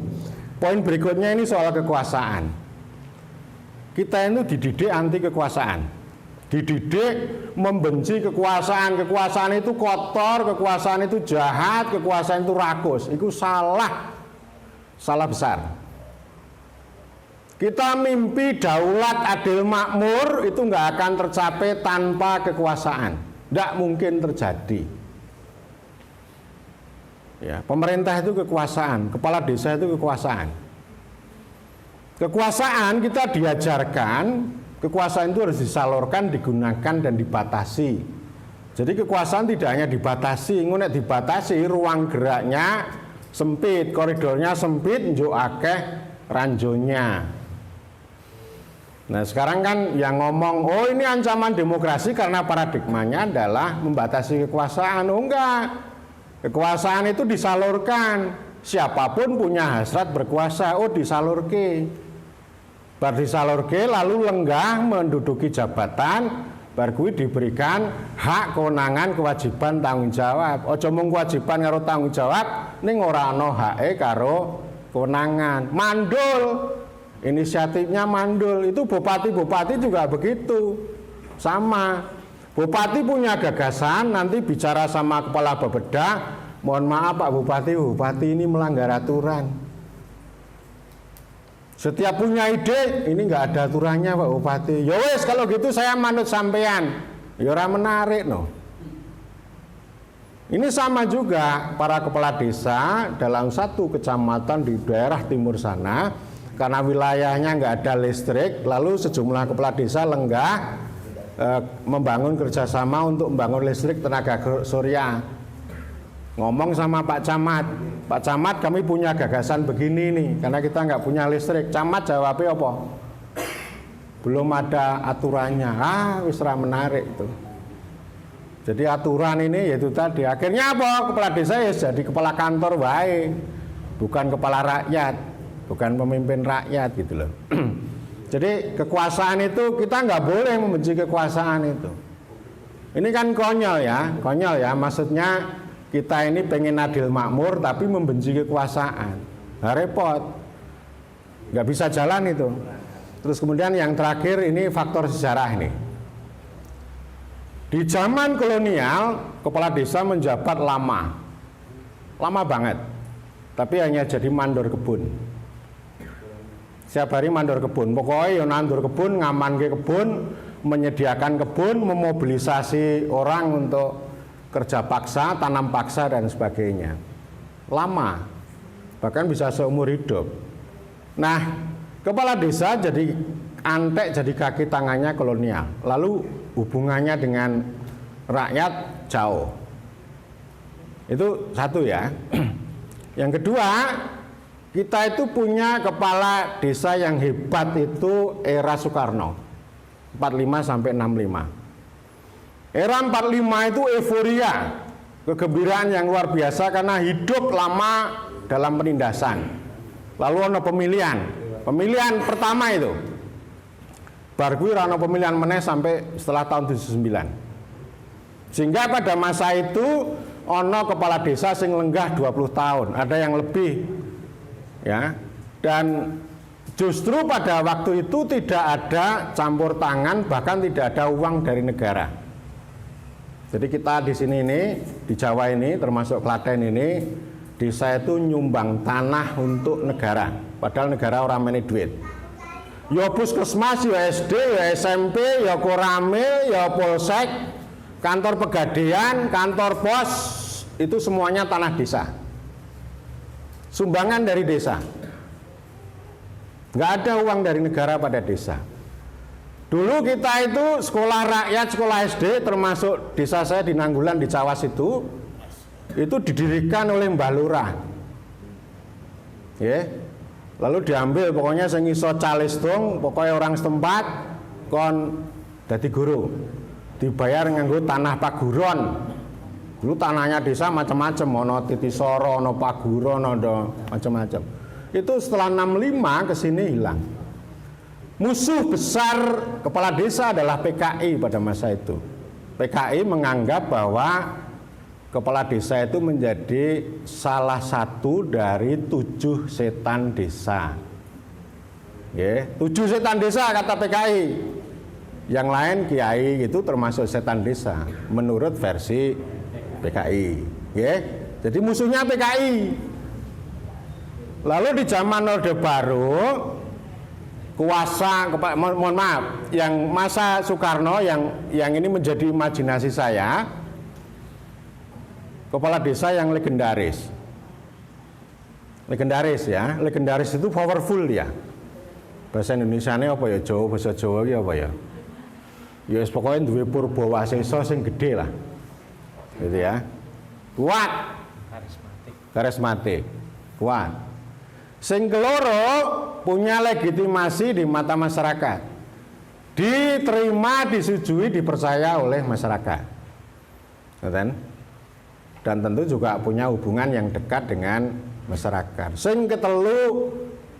Poin berikutnya ini soal kekuasaan. Kita itu dididik anti kekuasaan, dididik membenci kekuasaan. Kekuasaan itu kotor, kekuasaan itu jahat, kekuasaan itu rakus. Itu salah besar. Kita mimpi daulat adil makmur itu nggak akan tercapai tanpa kekuasaan. Nggak mungkin terjadi. Ya, pemerintah itu kekuasaan, kepala desa itu kekuasaan. Kekuasaan kita diajarkan, kekuasaan itu harus disalurkan, digunakan dan dibatasi. Jadi kekuasaan tidak hanya dibatasi, ngunek dibatasi, ruang geraknya sempit, koridornya sempit, njuk akeh ranjonya. Nah sekarang kan yang ngomong, oh ini ancaman demokrasi karena paradigmanya adalah membatasi kekuasaan. Oh enggak, kekuasaan itu disalurkan. Siapapun punya hasrat berkuasa, oh disalurke. Bar disalurke lalu lenggah menduduki jabatan, bar kuwi diberikan hak, kewenangan, kewajiban, tanggung jawab. Ojo mung kewajiban karo tanggung jawab, ning ora ana hake karo kewenangan. Mandul. Inisiatifnya mandul. Itu bupati-bupati juga begitu. Sama. Bupati punya gagasan, nanti bicara sama kepala Bapeda, mohon maaf Pak Bupati, Bupati ini melanggar aturan. Setiap punya ide, ini nggak ada aturannya Pak Bupati. Ya wes kalau gitu saya manut sampean. Ya ora menarik no. Ini sama juga para kepala desa dalam satu kecamatan di daerah timur sana. Karena wilayahnya nggak ada listrik, lalu sejumlah kepala desa lenggah membangun kerjasama untuk membangun listrik tenaga surya. Ngomong sama Pak Camat, Pak Camat kami punya gagasan begini nih, karena kita nggak punya listrik. Camat jawabnya apa? Belum ada aturannya. Wis ra menarik itu. Jadi aturan ini yaitu tadi. Akhirnya apa? Kepala desa ya jadi kepala kantor wae, bukan kepala rakyat. Bukan pemimpin rakyat gitu loh. Jadi kekuasaan itu kita nggak boleh membenci kekuasaan itu. Ini kan konyol ya. Maksudnya kita ini pengen adil makmur tapi membenci kekuasaan. Nah, repot, nggak bisa jalan itu. Terus kemudian yang terakhir ini faktor sejarah ini. Di zaman kolonial kepala desa menjabat lama banget, tapi hanya jadi mandor kebun. Setiap hari mandor kebun, pokoknya ya nandur kebun, ngaman ke kebun, menyediakan kebun, memobilisasi orang untuk kerja paksa, tanam paksa dan sebagainya. Lama, bahkan bisa seumur hidup. Nah, kepala desa jadi antek, jadi kaki tangannya kolonial. Lalu hubungannya dengan rakyat jauh. Itu satu ya. Yang kedua, kita itu punya kepala desa yang hebat itu era Soekarno 45 sampai 65. Era 45 itu euforia, kegembiraan yang luar biasa karena hidup lama dalam penindasan. Lalu ada pemilihan pertama itu. Bar kuwi ana pemilihan meneh sampai setelah tahun 79. Sehingga pada masa itu ono kepala desa sing lenggah 20 tahun, ada yang lebih. Ya, dan justru pada waktu itu tidak ada campur tangan, bahkan tidak ada uang dari negara. Jadi kita di sini ini, di Jawa ini, termasuk Klaten ini, desa itu nyumbang tanah untuk negara, padahal negara orang meni duit. Ya puskesmas, ya SD, ya SMP, ya Koramil, ya Polsek, kantor pegadaian, kantor pos, itu semuanya tanah desa. Sumbangan dari desa. Nggak ada uang dari negara pada desa. Dulu kita itu sekolah rakyat, sekolah SD, termasuk desa saya di Nanggulan di Cawas itu didirikan oleh Mbah Lurah. Ya. Lalu diambil pokoknya sing iso calis dong, pokoknya orang setempat kon dadi guru. Dibayar nganggo tanah paguron. Dulu tanahnya desa macam-macam, ono Titisoro, ono Paguron, ono macam-macam. Itu setelah 65 ke sini hilang. Musuh besar kepala desa adalah PKI pada masa itu. PKI menganggap bahwa kepala desa itu menjadi salah satu dari 7 setan desa. 7 setan desa kata PKI. Yang lain kiai itu termasuk setan desa menurut versi PKI. Jadi musuhnya PKI. Lalu di zaman Orde Baru kuasa, mohon maaf, yang masa Soekarno yang ini menjadi imajinasi saya, kepala desa yang legendaris ya, legendaris itu powerful ya. Bahasa Indonesianya apa ya, Jawa, bahasa Jawa ya apa ya? Ya pokoknya duwe Purbawaseso sing gede lah, gitu ya, kuat, karismatik, kuat. Sing keloro punya legitimasi di mata masyarakat, diterima, disetujui, dipercaya oleh masyarakat, dan tentu juga punya hubungan yang dekat dengan masyarakat. Sing ketelu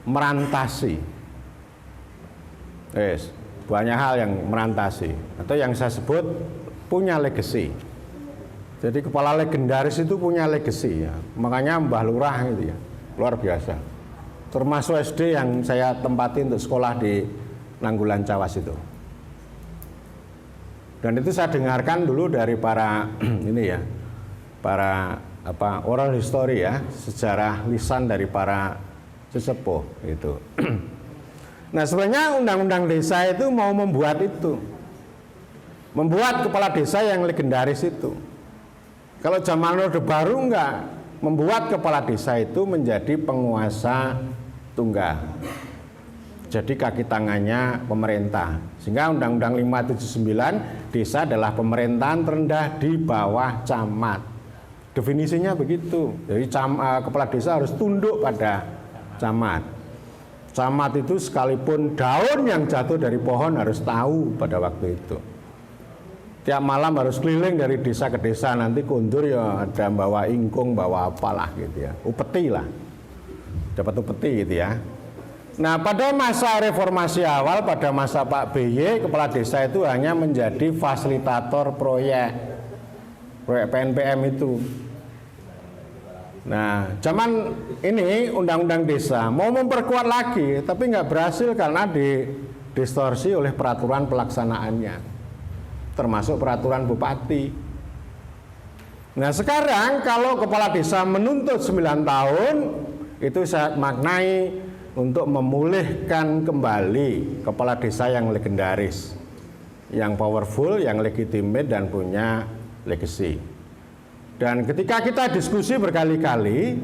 merantasi, banyak hal yang merantasi atau yang saya sebut punya legacy. Jadi kepala legendaris itu punya legacy ya, makanya Mbah Lurah gitu ya, luar biasa. Termasuk SD yang saya tempati untuk sekolah di Nanggulan Cawas itu. Dan itu saya dengarkan dulu dari para ini ya, para oral history ya, sejarah lisan dari para sesepuh itu. Nah sebenarnya undang-undang desa itu mau membuat itu, membuat kepala desa yang legendaris itu. Kalau zaman Orde Baru enggak, membuat kepala desa itu menjadi penguasa tunggal, jadi kaki tangannya pemerintah. Sehingga Undang-Undang 579 desa adalah pemerintahan terendah di bawah camat. Definisinya begitu. Jadi kepala desa harus tunduk pada camat. Camat itu sekalipun daun yang jatuh dari pohon harus tahu pada waktu itu. Tiap malam harus keliling dari desa ke desa, nanti kundur ya ada bawa ingkung, bawa apalah gitu ya, upeti lah, dapat upeti gitu ya. Nah pada masa reformasi awal, pada masa Pak BY, kepala desa itu hanya menjadi fasilitator proyek PNPM itu. Nah zaman ini undang-undang desa mau memperkuat lagi, tapi nggak berhasil karena didistorsi oleh peraturan pelaksanaannya, termasuk peraturan bupati. Nah sekarang kalau kepala desa menuntut 9 tahun, itu saya maknai untuk memulihkan kembali kepala desa yang legendaris, yang powerful, yang legitimate dan punya legacy. Dan ketika kita diskusi berkali-kali,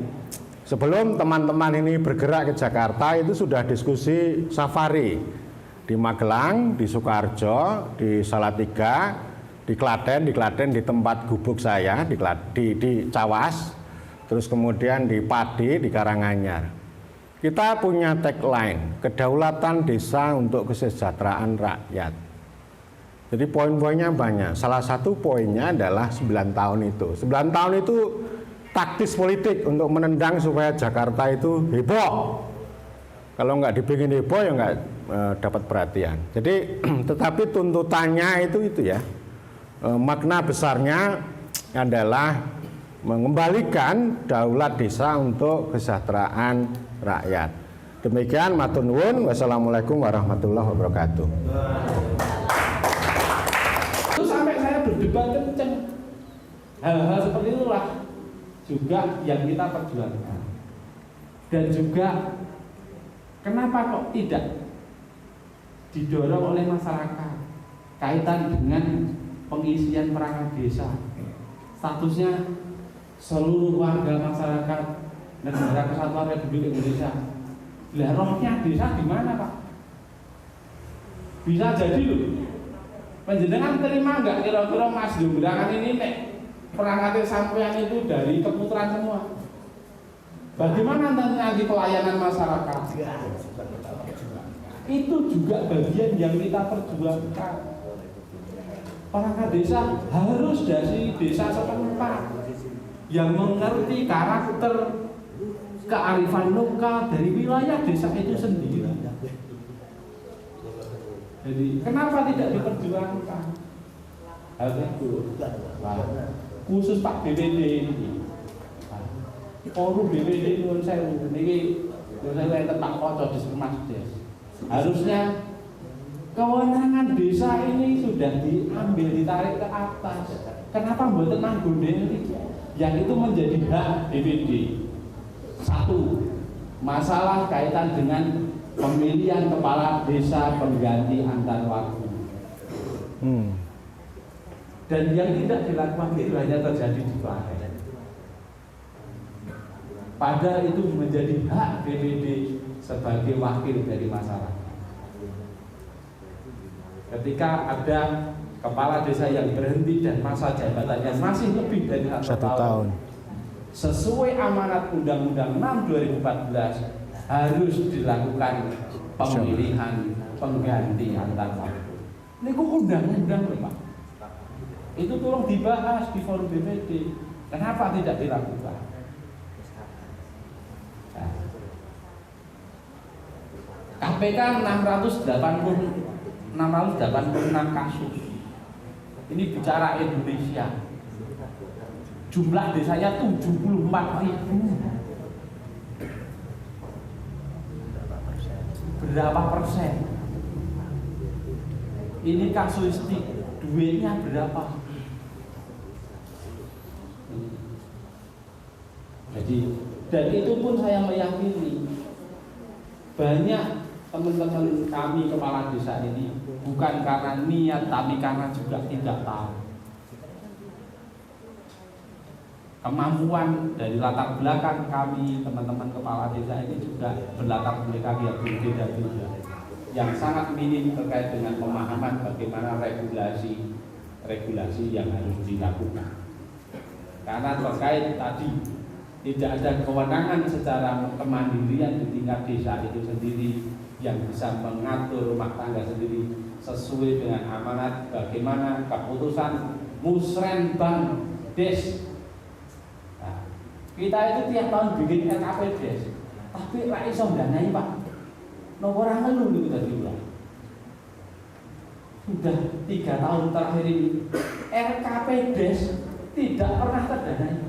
sebelum teman-teman ini bergerak ke Jakarta, itu sudah diskusi safari di Magelang, di Sukoharjo, di Salatiga, di Klaten di tempat gubuk saya, di Cawas, terus kemudian di Padi, di Karanganyar. Kita punya tagline, kedaulatan desa untuk kesejahteraan rakyat. Jadi poin-poinnya banyak, salah satu poinnya adalah 9 tahun itu. 9 tahun itu taktis politik untuk menendang supaya Jakarta itu heboh. Kalau nggak dibikin heboh ya nggak dapat perhatian. Jadi tetapi tuntutannya itu ya, makna besarnya adalah mengembalikan daulat desa untuk kesejahteraan rakyat. Demikian matur nuwun. Wassalamualaikum warahmatullahi wabarakatuh. Itu sampai saya berdebat kenceng. Hal-hal seperti itulah juga yang kita perjuangkan. Dan juga kenapa kok tidak didorong oleh masyarakat kaitan dengan pengisian perangkat desa, statusnya seluruh warga masyarakat Negara Kesatuan Republik Indonesia. Lah rohnya desa di mana Pak? Bisa jadi loh. Panjenengan terima nggak kira-kira Mas Jumbrakan ini nek perangkat sampean itu dari keputaran semua? Bagaimana nanti pelayanan masyarakat? Itu juga bagian yang kita perjuangkan. Perangkat desa harus dari desa setempat yang mengerti karakter kearifan lokal dari wilayah desa itu sendiri. Jadi kenapa tidak diperjuangkan? hal itu. Nah, khusus Pak BPD ini. Forum BPD nuwun sewu niki saya Pak Koco di Mas Des. Harusnya kewenangan desa ini sudah diambil, ditarik ke atas. Kenapa mboten manggon yang itu menjadi hak BPD? Satu, masalah kaitan dengan pemilihan kepala desa pengganti antar waktu. Dan yang tidak dilakukan itu hanya terjadi di Klaten. Padahal itu menjadi hak BPD sebagai wakil dari masyarakat. Ketika ada kepala desa yang berhenti dan masa jabatannya masih lebih dari 1 tahun, sesuai amanat Undang-Undang 6 2014 harus dilakukan pemilihan pengganti antar waktu. Ini kok undang-undang Pak. Itu tolong dibahas di forum BPD. Kenapa tidak dilakukan? KPK 686 kasus. Ini bicara Indonesia. Jumlah desanya 74.000. Berapa persen? Ini kasuistik. Duitnya berapa? Jadi, dan itu pun saya meyakini banyak teman-teman kami kepala desa ini bukan karena niat tapi karena juga tidak tahu. Kemampuan dari latar belakang kami teman-teman kepala desa ini juga berlatar belakang yang berbeda-beda, yang sangat minim terkait dengan pemahaman bagaimana regulasi yang harus dilakukan. Karena terkait tadi tidak ada kewenangan secara kemandirian di tingkat desa itu sendiri yang bisa mengatur rumah tangga sendiri sesuai dengan amanat bagaimana keputusan Musrenbang Des. Nah, kita itu tiap tahun bikin RKP Des, tapi ra iso ndanai Pak. Nomor ora ngelu niku tadi Pak. Sudah 3 tahun terakhir ini RKP Des tidak pernah terdanai.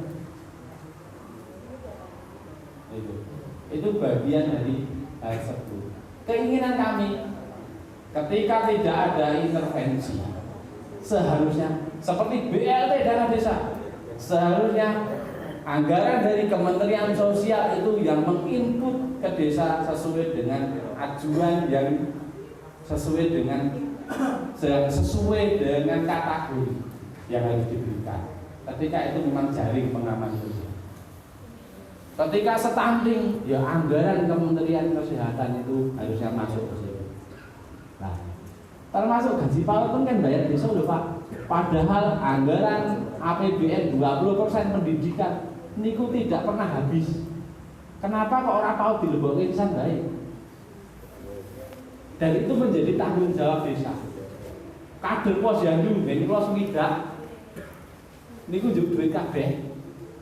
Itu bagian dari hal tersebut. Keinginan kami ketika tidak ada intervensi, seharusnya seperti BLT dana desa, seharusnya anggaran dari Kementerian Sosial itu yang menginput ke desa sesuai dengan ajuan yang sesuai dengan kategori yang harus diberikan. Ketika itu memang jaring pengaman sosial. Ketika stunting, ya anggaran Kementerian Kesehatan itu harusnya masuk ke situ. Nah, termasuk gaji PAUD pun kan bayar desa loh Pak. Padahal anggaran APBN 20% pendidikan niku tidak pernah habis. Kenapa kok orang PAUD dilebokke insan baik? Dan itu menjadi tanggung jawab desa. Kader posyandu ben kula swidak niku njuk duit kabeh.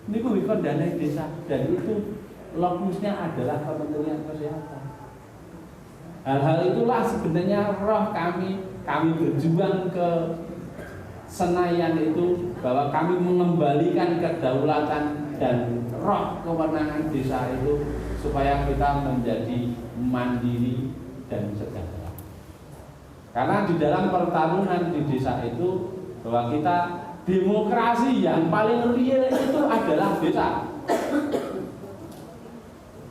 Niku wikon dana desa dan itu lokusnya adalah Kementerian Kesehatan. Hal-hal itulah sebenarnya roh kami berjuang ke Senayan itu bahwa kami mengembalikan kedaulatan dan roh kewenangan desa itu supaya kita menjadi mandiri dan sejahtera. Karena di dalam pertarungan di desa itu bahwa kita demokrasi yang paling real itu adalah desa.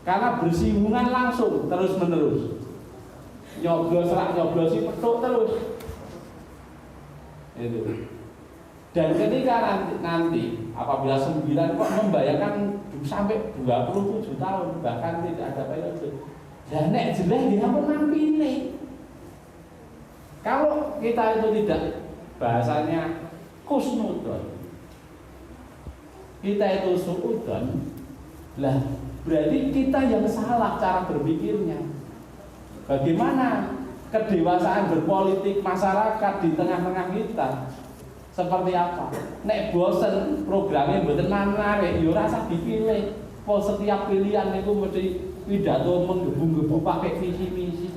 Karena bersinggungan langsung terus menerus. Nyoblosi petuk terus. Itu. Dan ketika nanti apabila 9 kok membayarkan sampai 27 tahun bahkan tidak ada periode. Dan nek jelas dia pun nampine. Kalau kita itu tidak bahasanya kusnudon, kita itu suudon, lah berarti kita yang salah cara berpikirnya. Bagaimana kedewasaan berpolitik masyarakat di tengah-tengah kita seperti apa? Nek bosen programnya mboten menarik, yo rasa dipilih. Po setiap pilihan itu mesti pidato menggebu-gebu pakai visi misi.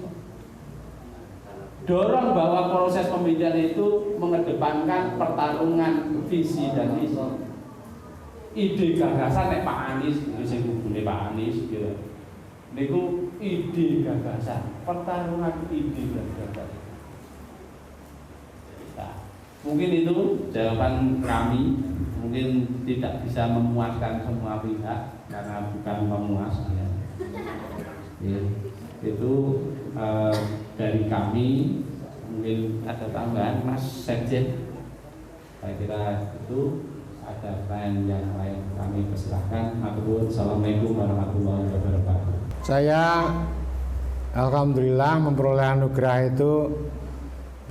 dorong bahwa proses pemilihan itu mengedepankan pertarungan visi dan misi. Ide gagasan nek Pak Anies, itu sing hubunge Pak Anies gitu. Niku ide gagasan, pertarungan ide dan gagasan. Nah, mungkin itu jawaban kami, mungkin tidak bisa memuaskan semua pihak karena bukan memuas ya. Itu dari kami, mungkin ada tambahan Mas Sekjen. Saya kira itu, ada pertanyaan yang lain kami persilahkan. Assalamualaikum warahmatullahi wabarakatuh. Saya alhamdulillah memperoleh anugerah itu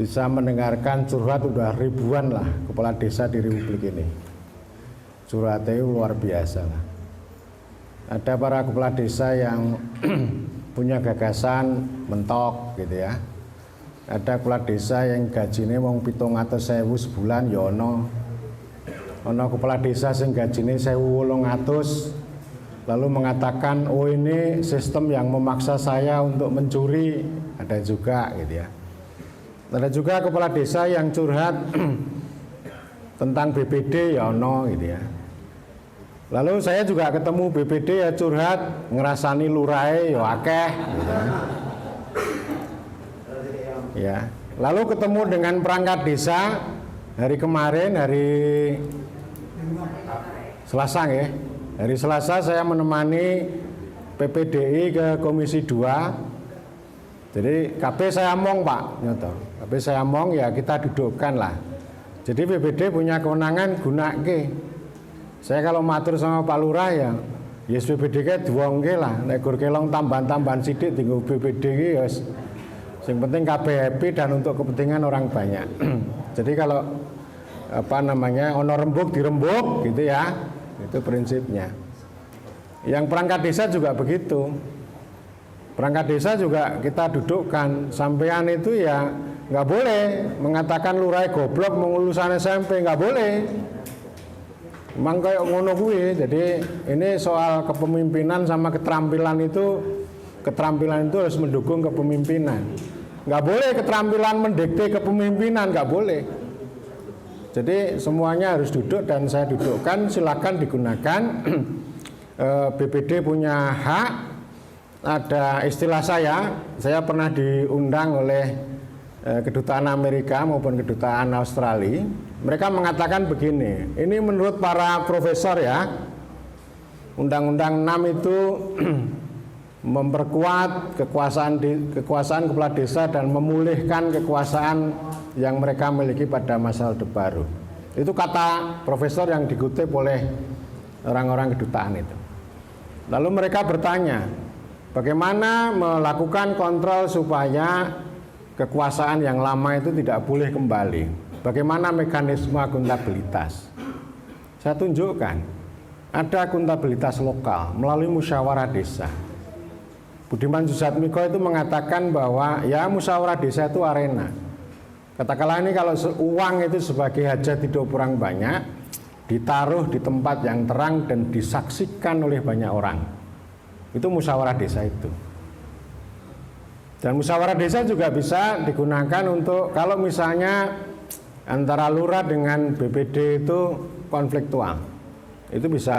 bisa mendengarkan curhat udah ribuan lah kepala desa di Republik ini. Curhatnya luar biasa lah. Ada para kepala desa yang punya gagasan mentok gitu ya. Ada kepala desa yang gajinya wong 700.000 sebulan ya ono. Ono kepala desa yang gajinya 1.800 lalu mengatakan oh ini sistem yang memaksa saya untuk mencuri, ada juga gitu ya. Ada juga kepala desa yang curhat tentang BPD ya ono gitu ya. Lalu saya juga ketemu BPD ya curhat ngerasani lurai ya akeh gitu ya. Lalu ketemu dengan perangkat desa hari kemarin, hari Selasa ya. Hari Selasa saya menemani PPDI ke Komisi 2. Jadi KB saya omong Pak nyoto. KB saya omong ya kita dudukkan lah. Jadi BPD punya kewenangan gunake. Saya kalau matur sama Pak Lurah ya yes BPD ke diwongke lah. Nek gur kelong tambahan-tambahan sidik tinggal BPD ki ya yang penting KB happy dan untuk kepentingan orang banyak. Jadi kalau ono rembuk dirembuk gitu ya, itu prinsipnya. Yang perangkat desa juga begitu. Perangkat desa juga kita dudukkan. Sampean itu ya nggak boleh mengatakan lurai goblok mengulusan SMP, nggak boleh. Emang kayak ngono kuwi. Jadi ini soal kepemimpinan sama keterampilan itu harus mendukung kepemimpinan. Nggak boleh keterampilan mendikte kepemimpinan, nggak boleh. Jadi semuanya harus duduk dan saya dudukkan, silakan digunakan. BPD punya hak. Ada istilah saya pernah diundang oleh kedutaan Amerika maupun kedutaan Australia. Mereka mengatakan begini, ini menurut para profesor ya, Undang-Undang 6 itu memperkuat kekuasaan kepala desa dan memulihkan kekuasaan yang mereka miliki pada masa Orde Baru. Itu kata profesor yang dikutip oleh orang-orang kedutaan itu. Lalu mereka bertanya, bagaimana melakukan kontrol supaya kekuasaan yang lama itu tidak boleh kembali? Bagaimana mekanisme akuntabilitas? Saya tunjukkan, ada akuntabilitas lokal melalui musyawarah desa. Budiman Sujatmiko itu mengatakan bahwa ya musyawarah desa itu arena. Katakanlah ini kalau uang itu sebagai hajat hidup orang banyak, ditaruh di tempat yang terang dan disaksikan oleh banyak orang. Itu musyawarah desa itu. Dan musyawarah desa juga bisa digunakan untuk kalau misalnya antara lurah dengan BPD itu konfliktual. Itu bisa